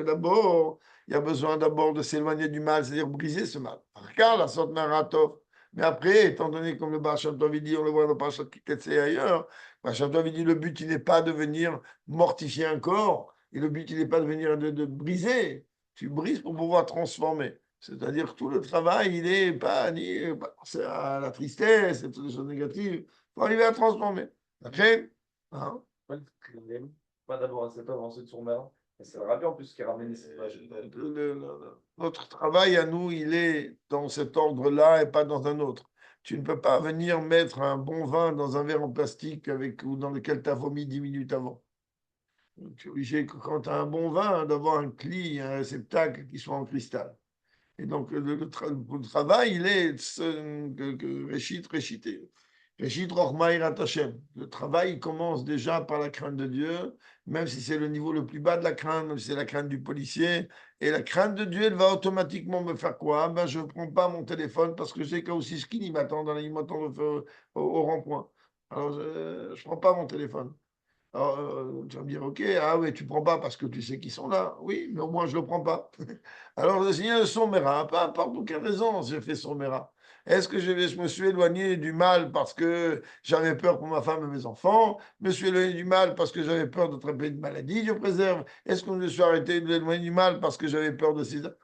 d'abord, il y a besoin d'abord de s'éloigner du mal, c'est-à-dire briser ce mal. Car la sorte Maratov. Mais après, étant donné, comme le Baal Shem Tov dit, on le voit dans le Parashat Kitetsé ailleurs, le Baal Shem Tov dit le but, il n'est pas de venir mortifier un corps, et le but, il n'est pas de venir de briser. Tu brises pour pouvoir transformer. C'est-à-dire que tout le travail, il n'est pas ni c'est à la tristesse, c'est toutes les choses négatives. Il faut arriver à transformer. Après, hein, Ouais, pas d'abord à cet homme, ensuite sur mer. Et c'est le rabbi en plus qui a ramené cette image. notre travail à nous, il est dans cet ordre-là et pas dans un autre. Tu ne peux pas venir mettre un bon vin dans un verre en plastique ou dans lequel tu as vomi 10 minutes avant. Donc, tu es obligé, quand tu as un bon vin, d'avoir un cli, un réceptacle qui soit en cristal. Et donc, le travail, il est Réchit, Réchité. Réchit, Rochma, Yirat Hashem. Le travail, il commence déjà par la crainte de Dieu, même si c'est le niveau le plus bas de la crainte, même si c'est la crainte du policier. Et la crainte de Dieu, elle va automatiquement me faire quoi? Ben, je ne prends pas mon téléphone parce que je sais qu'il y a aussi ce qui m'attend au rond-point. Alors, je ne prends pas mon téléphone. Alors, tu vas me dire, ok, ah oui, tu prends pas parce que tu sais qu'ils sont là. Oui, mais au moins je le prends pas. Alors, le signal de Somera, peu importe pour quelle raison j'ai fait Somera. Est-ce que je me suis éloigné du mal parce que j'avais peur pour ma femme et mes enfants? Je me suis éloigné du mal parce que j'avais peur d'attraper une maladie, Dieu préserve. Est-ce que je me suis arrêté de l'éloigner du mal parce que j'avais peur de sida?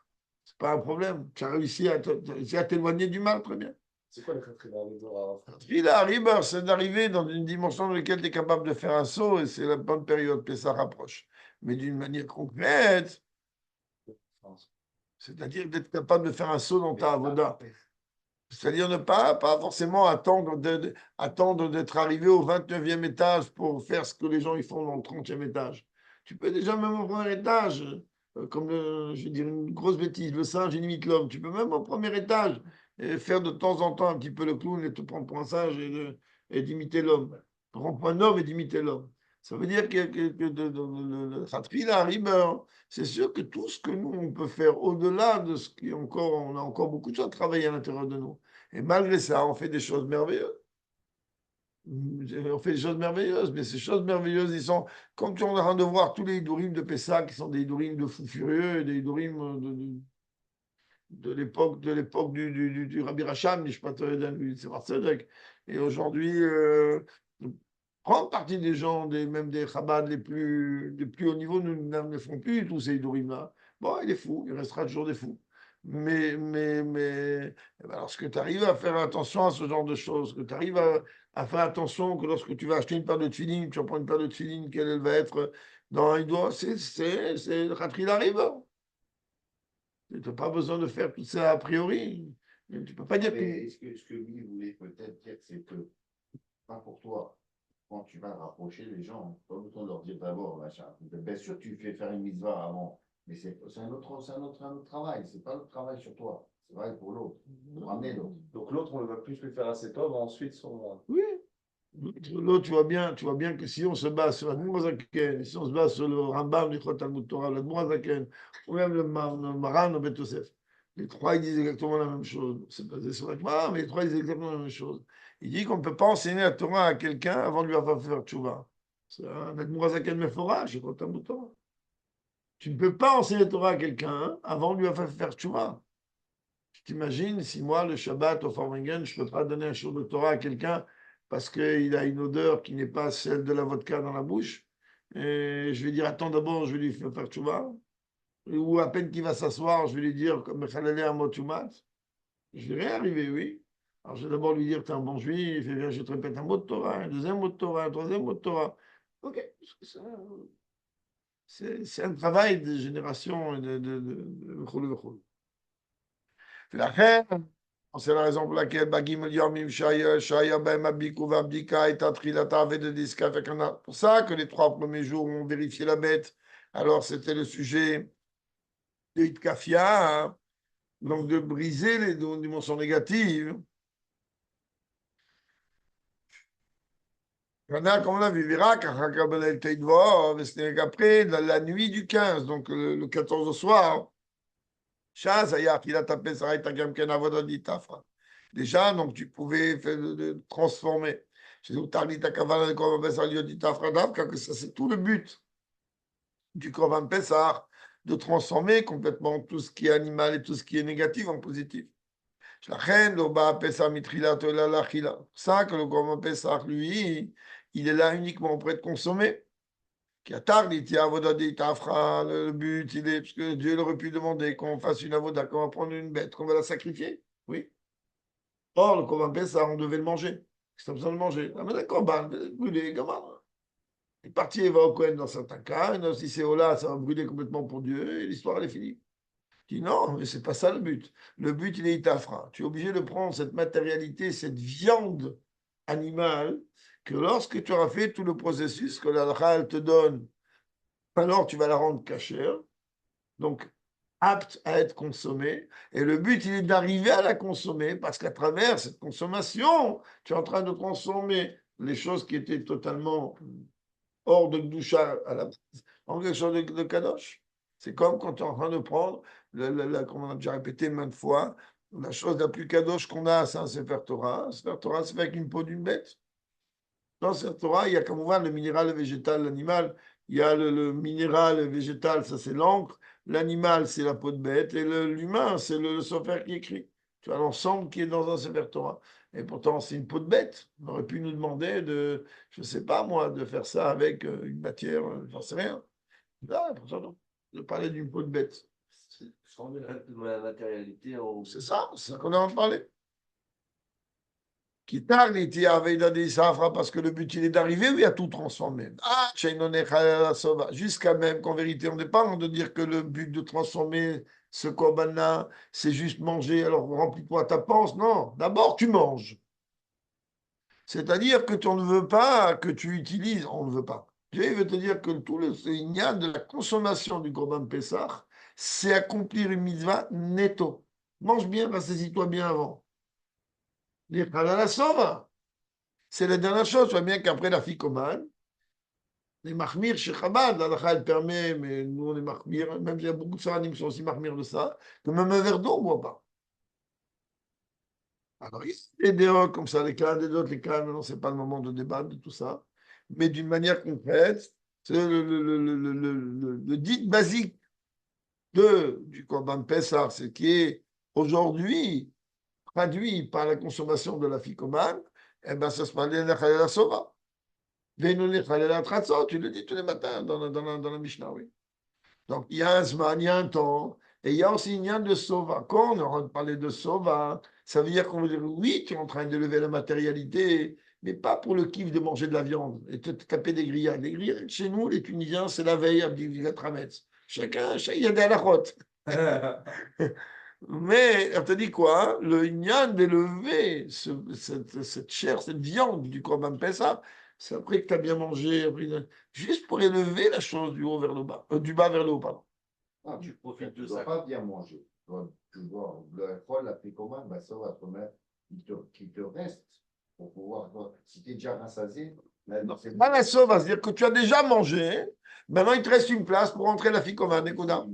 C'est pas un problème. Tu as réussi à t'éloigner du mal, très bien. C'est quoi le Khatri Dora? Il arrive, c'est d'arriver dans une dimension dans laquelle tu es capable de faire un saut et c'est la bonne période, puis ça rapproche. Mais d'une manière concrète, c'est-à-dire d'être capable de faire un saut dans ta avoda. C'est-à-dire ne pas forcément attendre d'être arrivé au 29e étage pour faire ce que les gens ils font dans le 30e étage. Tu peux déjà même au premier étage, je vais dire une grosse bêtise, le singe imite l'homme. Tu peux même au premier étage faire de temps en temps un petit peu le clown et te prendre pour un singe et d'imiter l'homme. Prendre pour un homme et d'imiter l'homme. Ça veut dire que le Khatri, c'est sûr que tout ce que nous, on peut faire au-delà de ce qui est encore, on a encore beaucoup de choses à travailler à l'intérieur de nous. Et malgré ça, on fait des choses merveilleuses. On fait des choses merveilleuses, mais ces choses merveilleuses, ils sont, comme tu es en train de voir tous les Hidurim de Pessah, qui sont des Hidurim de fous furieux, des Hidurim de l'époque du Rabbi Racham, c'est Tzedek. Et aujourd'hui, grande partie des gens, même des Chabad les plus hauts niveaux, ne font plus tous ces Hidurim-là. Bon, il est fou, il restera toujours des fous. Mais, alors, que tu arrives à faire attention à ce genre de choses, que tu arrives à faire attention que lorsque tu vas acheter une paire de tefilines, tu vas prendre une paire de tefilines, quelle elle va être dans un doigt, c'est le Khatri arrive. Tu n'as pas besoin de faire tout ça a priori. Tu ne peux pas dire que. Mais ce que lui voulait peut-être dire, c'est que, pas pour toi, quand tu vas rapprocher les gens, pas besoin de leur dire d'abord, machin. Bien sûr, tu fais faire une mitzvah avant, mais c'est un autre travail. C'est pas le travail sur toi. C'est vrai pour l'autre, pour ramener l'autre. Donc l'autre, on va plus le faire à cet homme, ensuite son. Oui. L'autre, tu vois bien que si on se base sur l'Admorazaken, si on se base sur le Rambam du Talmud Torah, l'Admorazaken, ou même le Maran au Bet Yosef, les trois ils disent exactement la même chose. C'est basé sur la Gemara, mais les trois ils disent exactement la même chose. Il dit qu'on ne peut pas enseigner la Torah à quelqu'un avant de lui avoir fait faire tchouva. C'est un Admorazaken Mephora, je crois, Talmud Torah. Tu ne peux pas enseigner la Torah à quelqu'un avant de lui avoir fait faire tchouva. Tu t'imagines si moi, le Shabbat au Farmingen, je ne peux pas donner un jour de Torah à quelqu'un parce qu'il a une odeur qui n'est pas celle de la vodka dans la bouche. Et je vais dire, attends d'abord, je vais lui faire tchouva. Ou à peine qu'il va s'asseoir, je vais lui dire, comme Khalalé à Motumat. Je vais rien arriver, oui. Alors je vais d'abord lui dire, tu es un bon juif, et bien je te répète un mot de Torah, un deuxième mot de Torah, un troisième mot de Torah. Ok, c'est un travail de génération et de. C'est la raison pour laquelle Bagim Yomim Shaya Ben Abiku Vabdika et Tatrilata avait de Diska. C'est pour ça que les 3 premiers jours ont vérifié la bête. Alors c'était le sujet de Itkafia, hein, donc de briser les dimensions négatives. Comme on l'a vu, après la nuit du 15, donc le 14 au soir. Déjà, donc tu pouvais transformer. Ça, c'est tout le but du Korban Pessah, de transformer complètement tout ce qui est animal et tout ce qui est négatif en positif. C'est pour ça que le Korban Pessah, lui, il est là uniquement pour être consommé. Qui a tardé, le but, il est, parce que Dieu aurait pu demander qu'on fasse une avoda, qu'on va prendre une bête, qu'on va la sacrifier. Oui. Or, le corban Pessah, on devait le manger. C'est besoin de manger. Ah, mais le corban, brûler, comment? Il est parti, il va au Cohen dans certains cas, et si c'est là, ça va brûler complètement pour Dieu, et l'histoire, elle est finie. Il dit non, mais c'est pas ça le but. Le but, il est itafra. Tu es obligé de prendre cette matérialité, cette viande animale, que lorsque tu auras fait tout le processus que la halakha te donne, alors tu vas la rendre cachère, donc apte à être consommée. Et le but, il est d'arriver à la consommer, parce qu'à travers cette consommation, tu es en train de consommer les choses qui étaient totalement hors de Gdusha à la base, en quelque chose de kadosh. C'est comme quand tu es en train de prendre, comme on a déjà répété maintes fois, la chose la plus kadosh qu'on a, c'est un Sefer Torah. Un Sefer Torah, c'est fait avec une peau d'une bête. Dans Sefer Torah, il y a comme on voit le minéral, le végétal, l'animal. Il y a le minéral, le végétal, ça c'est l'encre. L'animal, c'est la peau de bête. Et l'humain, c'est le Sefer qui écrit. Tu as l'ensemble qui est dans un Sefer Torah. Et pourtant, c'est une peau de bête. On aurait pu nous demander de, je ne sais pas moi, de faire ça avec une matière, j'en sais rien. Là, pourtant, non. Je parlais d'une peau de bête. Sans de la matérialité, C'est ça qu'on a en parlé. Qui tarde, il dit Aveida de Safra parce que le but il est d'arriver ou il y a tout transformé. Ah, jusqu'à même qu'en vérité, on n'est pas en train de dire que le but de transformer ce korban-là, c'est juste manger, alors remplis-toi ta panse. Non, d'abord tu manges. C'est-à-dire que tu ne veux pas que tu utilises, on ne veut pas. Dieu veut te dire que tout le signal de la consommation du korban Pessah, c'est accomplir une mitzvah netto. Mange bien, rassaisis-toi bien avant. Les halal sova. C'est la dernière chose. Tu vois bien qu'après la ficomane, les mahmir chez Chabad, la halakha, elle permet, mais nous on est mahmir, même il y a beaucoup de saranim qui sont aussi mahmir de ça, que même un verre d'eau, on ne boit pas. Alors, il y a des dérogues comme ça, les cas, des autres, les cas, non, ce n'est pas le moment de débattre de tout ça. Mais d'une manière concrète, c'est le dit basique du Korban Pessah, ce qui est aujourd'hui traduit par la consommation de la ficomane, eh ben, ça se passe à la sova. Tu le dis tous les matins dans la Mishnah, oui. Donc, il y a un Zman, il y a un temps, et il y a aussi une de Sova. Quand on est en train de parler de Sova, ça veut dire qu'on veut dire, oui, tu es en train d'élever la matérialité, mais pas pour le kiff de manger de la viande et te taper des grillades. Les grillades, chez nous, les Tunisiens, c'est la veille à Abdigatrametz. Chacun, il y a des halakhot. Mais, elle te dit quoi? Le Inyan d'élever cette chair, cette viande du Korban Pessah, c'est après que tu as bien mangé, juste pour élever la chose du haut vers le bas, du bas vers le haut, pardon. Ah, tu profites, tu ne dois pas bien manger. Tu dois, le rôle, la commande, bah, ça va te mettre, qu'il te reste pour pouvoir, si tu es déjà rassasié, c'est Pas la sauve, va se dire que tu as déjà mangé, maintenant il te reste une place pour entrer la fille comme un écoda.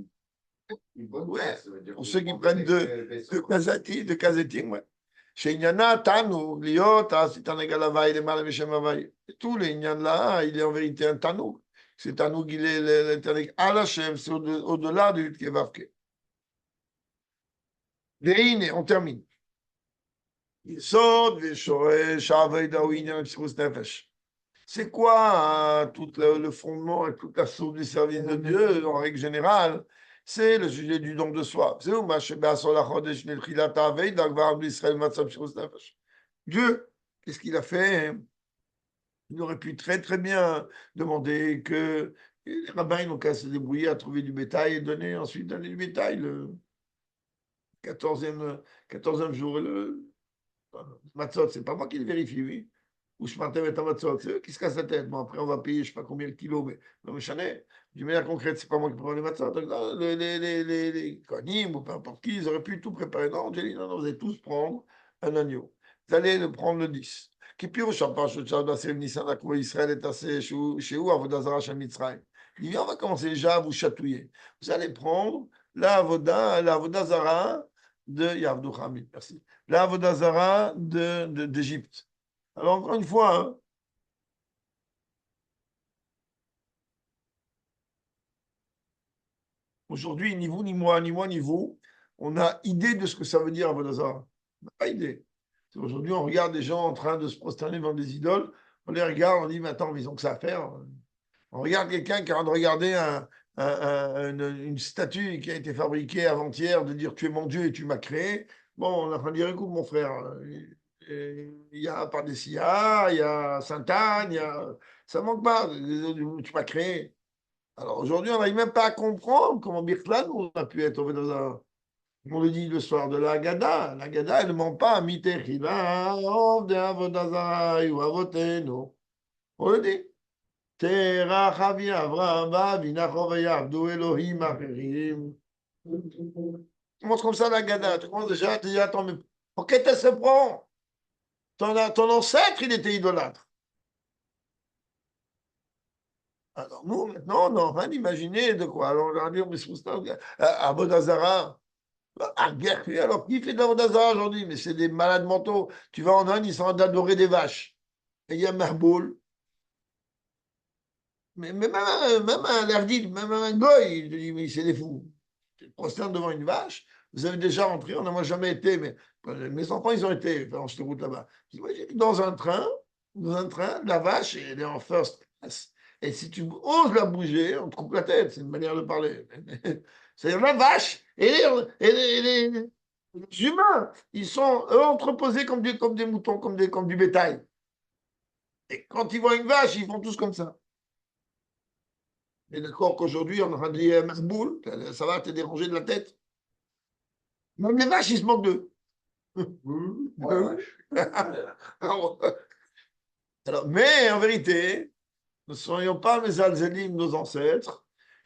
une bonne Ouais, place. Ça veut dire pour que ceux tu qui prends prennent de Kazeting, ouais. Chez Inyana, Tanou, Liot, c'est un égal Havaï, les mal Meshem Havaï. Tous les Inyan là, il est en vérité un Tanou. C'est Tanou qui est l'éternel. Al-Hashem, c'est au-delà du Kevavke. Veine, on termine. Yesod, Veshoresh, Avaïda ou Inyan, Psirus Nefesh. C'est quoi tout le fondement et toute la source du service de Dieu, en règle générale? C'est le sujet du don de soi. C'est où Dieu, qu'est-ce qu'il a fait? Il aurait pu très très bien demander que les rabbins n'ont qu'à se débrouiller à trouver du bétail et ensuite donner du bétail le 14e jour. Le matzot, c'est pas moi qui le vérifie, oui. Ou je partais mettre un matzot, c'est eux qui se cassent la tête. Bon, après, on va payer je sais pas combien de kilos, mais non, mais chané. D'une manière concrète, c'est pas moi qui prends les matzot. Donc, les kohanim ou peu importe qui, ils auraient pu tout préparer. Non, j'ai dit, non, non, vous allez tous prendre un agneau. Vous allez le prendre le 10. Qui pire au champagne, Nissan, Israël est assez chez où, Avodazara, chez Mitzrayim. Il dit, on va commencer déjà à vous chatouiller. Vous allez prendre la Avodazara de Yavdou Hamid, merci. La Avodazara d'Égypte. Alors, encore une fois, hein, aujourd'hui, ni vous, ni moi, ni vous, on a idée de ce que ça veut dire Avodazara. On n'a pas idée. Aujourd'hui, on regarde des gens en train de se prosterner devant des idoles, on les regarde, on dit, mais attends, mais ils ont que ça à faire. On regarde quelqu'un qui est en train de regarder une statue qui a été fabriquée avant-hier, de dire tu es mon Dieu et tu m'as créé. Bon, on est en train de dire écoute, mon frère, il y a Pardessia, il y a Sainte-Anne, ça manque pas, tu m'as créé. Alors aujourd'hui, on n'arrive même pas à comprendre comment Birklan on a pu être dans un. On le dit le soir de la Haggadah. La Haggadah, elle ne ment pas. Mitechila, of de Avodazara, ou Avoteno. On le dit. Terach avi Avraham, avi Nachor yavdu Elohim acherim. Tu commences comme ça la Haggadah. Tu commences déjà à te dire, attends, mais pour qu'elle se prend? Ton ancêtre, il était idolâtre. Alors nous, maintenant, on est en train d'imaginer de quoi. Alors on va dire, mais c'est pour ça, Avodazara. Ah, guerre, alors qui fait de l'Avodazara aujourd'hui? Mais c'est des malades mentaux. Tu vas en Inde, ils sont en train d'adorer des vaches. Et il y a Mahboul. Mais même un Lardil, même un Goy, il te dit, mais c'est des fous. Tu te prosternes devant une vache. Vous avez déjà rentré, on n'a moi jamais été, mais mes enfants, ils ont été pendant cette route là-bas. J'imagine dans un train, la vache, elle est en first class. Et si tu oses la bouger, on te coupe la tête. C'est une manière de parler. C'est-à-dire la vache et les humains, ils sont eux, entreposés comme des moutons, comme du bétail. Et quand ils voient une vache, ils font tous comme ça. Et d'accord qu'aujourd'hui, on est en train de dire Marboul, ça va te déranger de la tête. Même les vaches, ils se moquent d'eux. Ouais. Alors, mais en vérité, ne serions pas mes Alzélim, nos ancêtres,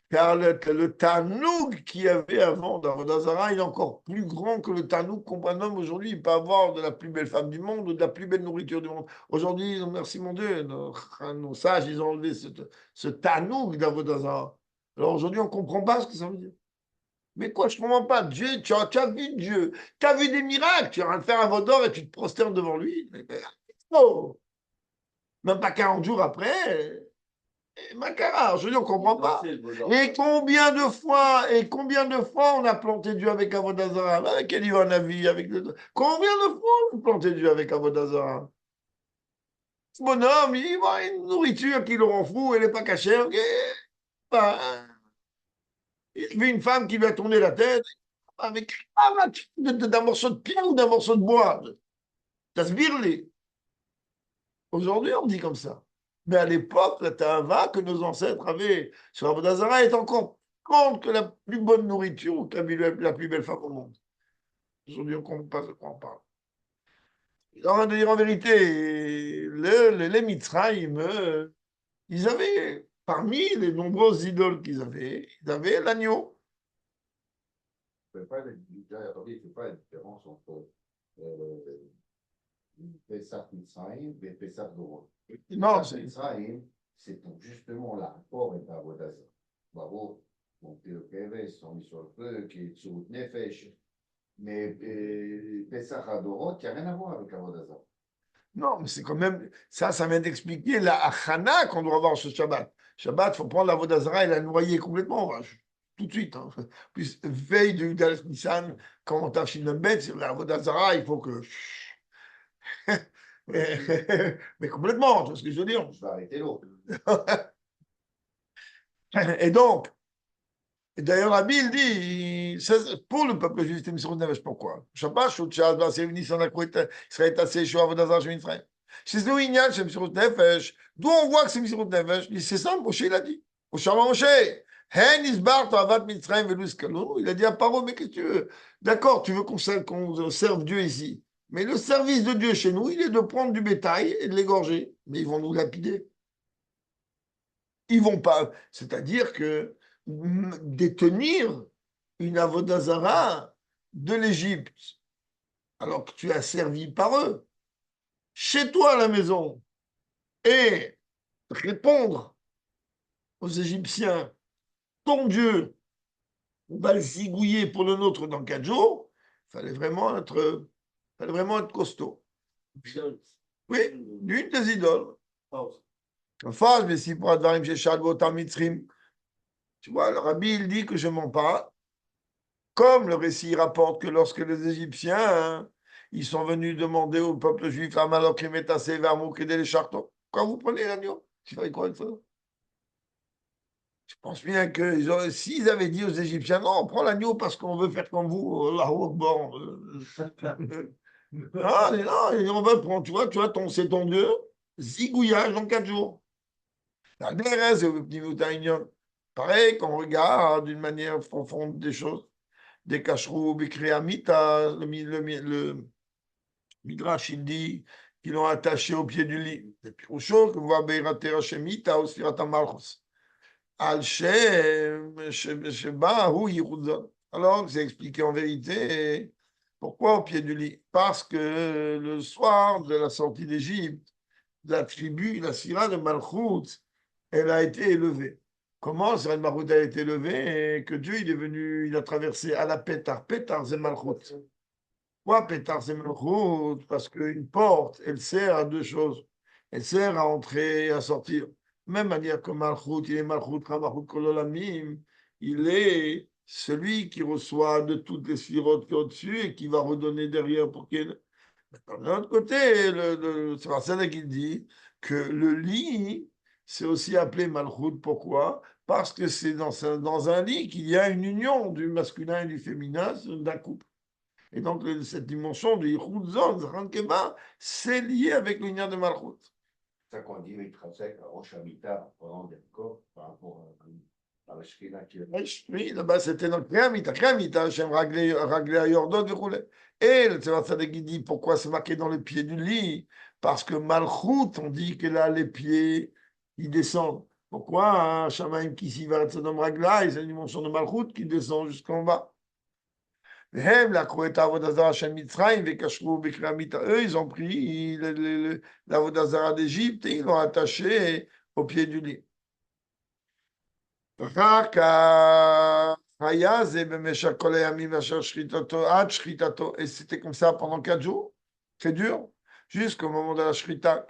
car le Tanoug qu'il y avait avant dans Vodazara, il est encore plus grand que le Tanoug qu'on nomme aujourd'hui. Il peut avoir de la plus belle femme du monde ou de la plus belle nourriture du monde. Aujourd'hui, merci mon Dieu, nos sages, ils ont enlevé ce Tanoug d'Avodazara. Alors aujourd'hui, on ne comprend pas ce que ça veut dire. Mais quoi, je ne comprends pas. Dieu, tu as vu Dieu, tu as vu des miracles, tu es en train de faire un veau d'or et tu te prosternes devant lui. Oh, même pas 40 jours après. Makara, je dis, on ne comprend pas. Et combien de fois on a planté Dieu avec Avodazara? Avec Eliyahu Hanavi, combien de fois on a planté Dieu avec Avodazara? Ce bonhomme, il voit une nourriture qui le rend fou, elle n'est pas cachée. Ok. Ben, il vit une femme qui lui a tourné la tête avec d'un morceau de pierre ou d'un morceau de bois. Ça se birle. Aujourd'hui, on dit comme ça. Mais à l'époque, la tava que nos ancêtres avaient sur Avodazara est encore grande que la plus bonne nourriture ou la plus belle femme au monde. Aujourd'hui, on ne comprend pas de quoi on parle. Alors, de dire en vérité, les Mitzrayim, ils avaient, parmi les nombreuses idoles qu'ils avaient, ils avaient l'agneau. Il ne fait pas la différence entre Pessah Mitzrayim et Pessah Dorot. Non, Pessah Mitzrayim, c'est pour justement la rapport et la Vodazara. Bravo, mon père Keves, sont mis sur le feu, qui est sur Nefesh. Mais Pessah Dorot, il n'y a rien à voir avec la Vodazara. non, mais c'est quand même, ça vient d'expliquer la achana qu'on doit avoir ce Shabbat. Shabbat, il faut prendre la Vodazara et la noyer complètement, tout de suite. Hein. Puis, veille de Udas Nissan, quand on tâche une bête, sur la Vodazara, il faut que. mais complètement, tu vois ce que je veux dire. Je vais arrêter l'eau. Et donc, et d'ailleurs, la Bible dit, pour le peuple juif, c'était Messirut Nefesh, pourquoi? Shabbat, Shutchaz, Basir, Nissan, Akwet, Israël, Tassé, Shoah, Vodazara, Shemin, Frère. C'est le Inyan, c'est Messirut Nefesh. D'où on voit que c'est Messirut Nefesh. C'est simple, Moshe, il a dit. Moshe, Hen isbar avat Mitzrayim velus kalonu. Il a dit à Paro, mais qu'est-ce que tu veux? D'accord, tu veux qu'on serve Dieu ici. Mais le service de Dieu chez nous, il est de prendre du bétail et de l'égorger. Mais ils vont nous lapider. Ils vont pas. C'est-à-dire que détenir une avodazara de l'Égypte, alors que tu as servi par eux, chez toi à la maison, et répondre aux Égyptiens, ton Dieu, on va le zigouiller pour le nôtre dans 4 jours, il fallait vraiment être costaud. Oui, d'une des idoles. Enfin, mais si pour Advarim Shechad Votam Mitzrim, tu vois, le rabbi, il dit que je mens pas. Comme le récit rapporte que lorsque les Égyptiens, ils sont venus demander au peuple juif, quand vous prenez l'agneau, tu fais quoi avec ça? Je pense bien que s'ils avaient dit aux Égyptiens, non, on prend l'agneau parce qu'on veut faire comme vous, Allahu Akbar. Ah, mais non, on va prendre, tu vois, c'est ton Dieu, zigouillage en 4 jours. La DRS, pareil, qu'on regarde d'une manière profonde des choses, des kashrou, bikriamita, le Midrash, il dit qu'ils l'ont attaché au pied du lit. Et puis, au chaud, que voit Beiratera Shemita, au Sfirata Malchus. Al Shem, Sheba, Hu Yichudza. Alors, c'est expliqué en vérité. Pourquoi au pied du lit? Parce que le soir de la sortie d'Égypte, la tribu, la Sira de Malchut, elle a été élevée. Comment Sira de Malchut a été élevée? Et que Dieu, il est venu, il a traversé à la Pétar. Pétar, c'est Malchut. Pourquoi Pétar, c'est Malchut? Parce qu'une porte, elle sert à deux choses. Elle sert à entrer et à sortir. Même manière que Malchut, il est Malchut, Malchut Kololamim, il est celui qui reçoit de toutes les sphirotes qui sont au-dessus et qui va redonner derrière pour qu'il. D'un autre côté, c'est Marcel qui dit que le lit, c'est aussi appelé Malchut. Pourquoi? Parce que c'est dans un lit qu'il y a une union du masculin et du féminin d'un couple. Et donc, cette dimension de Yichud Zon, Zachankeba, c'est lié avec l'union de Malchut. C'est ça qu'on dit, il transèque à Rosh Hamita, pendant des corps, par rapport à la Shekhinah qui est. Oui, là-bas, c'était notre Créamita. Créamita, Hachem Raglé à Yordon, et le Tzemach Tzaddik dit pourquoi c'est marqué dans le pied du lit? Parce que Malchut, on dit que là, les pieds, ils descendent. Pourquoi Shamaim Kisiva Tzadam Ragla, c'est une dimension de Malchut qui descend jusqu'en bas. Eux, ils ont pris l'Avodazara d'Égypte et ils l'ont attaché au pied du lit. Et c'était comme ça pendant 4 jours. C'est dur. Jusqu'au moment de la Shrita.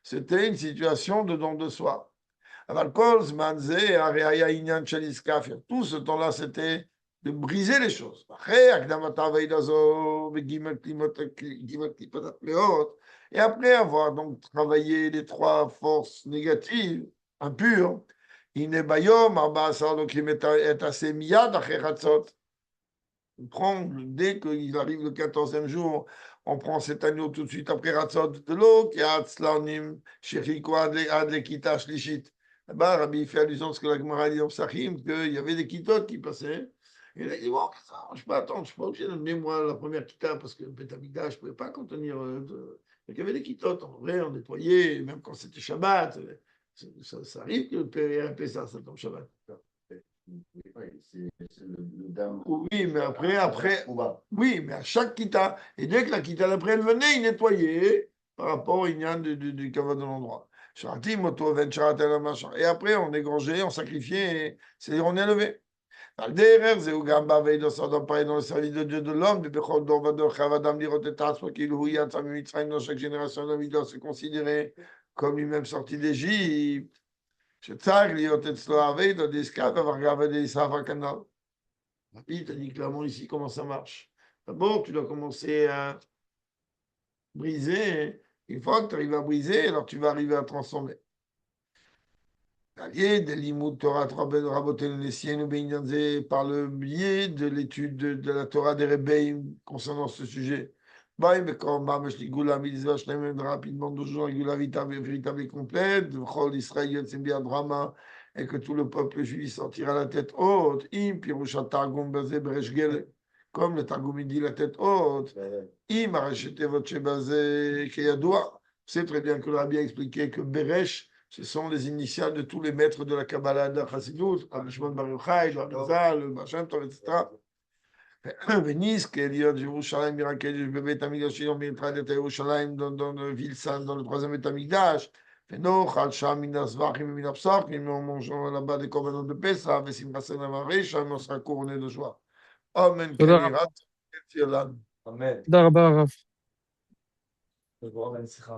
C'était une situation de don de soi. Tout ce temps-là, c'était de briser les choses. Et après avoir donc travaillé les 3 forces négatives, impures, on prend, dès qu'il arrive le 14e jour, on prend cet agneau tout de suite après Ratzot de l'eau, qui a Tzlanim, Shechiko Adle Kita Shlishit. Là-bas, Rabbi fait allusion à ce que la Gemara dit dans Psachim, qu'il y avait des kitotes qui passaient. Et il a dit, bon, ça, je ne peux pas attendre, je ne suis pas obligé de donner moi la première kita, parce que le Betamikdash ne pouvait pas contenir. Donc il y avait des kitotes, en vrai, on nettoyait, même quand c'était Shabbat. Ça arrive que le père ait un Pessah, ça tombe Shabbat. C'est le dame. Oui, mais après, oui, mais à chaque kita, et dès que la kita d'après elle venait, il nettoyait par rapport au ignan du kavod de l'endroit. Et après, on égrangeait, on sacrifiait, c'est-à-dire on élevait. Dans le service de Dieu de l'homme, dans chaque génération, l'homme il doit se considérer comme lui-même sorti d'Égypte. שצריך להיות אצלו עבד או דסקת וחגב דסף הכנ"ל. Rabbi t'a dit clairement ici comment ça marche. D'abord, tu dois commencer à briser. Une fois que tu arrives à briser, alors tu vas arriver à transformer. Allié de l'imout Torah Rabotel Nessien ou Beinyanze par le biais de l'étude de la Torah des Rebbeim concernant ce sujet. Bah, mais quand Mamesh Ligula Milizva Shlemen rapidement 12 jours, Ligula véritable et complète, Chol Israël Yotzem Biad Rama, et que tout le peuple juif sortira la tête haute, Im Pirusha Targum Bazé Beresh Gele, comme le Targum dit la tête haute, Im Arachete Votche Bazé Keyadoua. C'est très bien que le Rabbi a expliqué que Beresh, ce sont les initiales de tous les maîtres de la Kabbalah de la Chassidut, Rabbi Shimon Bar Yochai, le Arizal, le Baal Shem Tov, etc. ונזכה להיות ירושלים עיר הקודש בבית המקדש יום מלכת ירושלים dans le ville sainte, dans le troisième bête המקדש, ונאכל שם מן הזבחים ומן הפסחים, en mangeant là-bas des corbanots de Pessah, ושמחה סלם הרשע, on sera couronné de joie. Amen. תודה רבה. Amen. תודה רבה, הרב.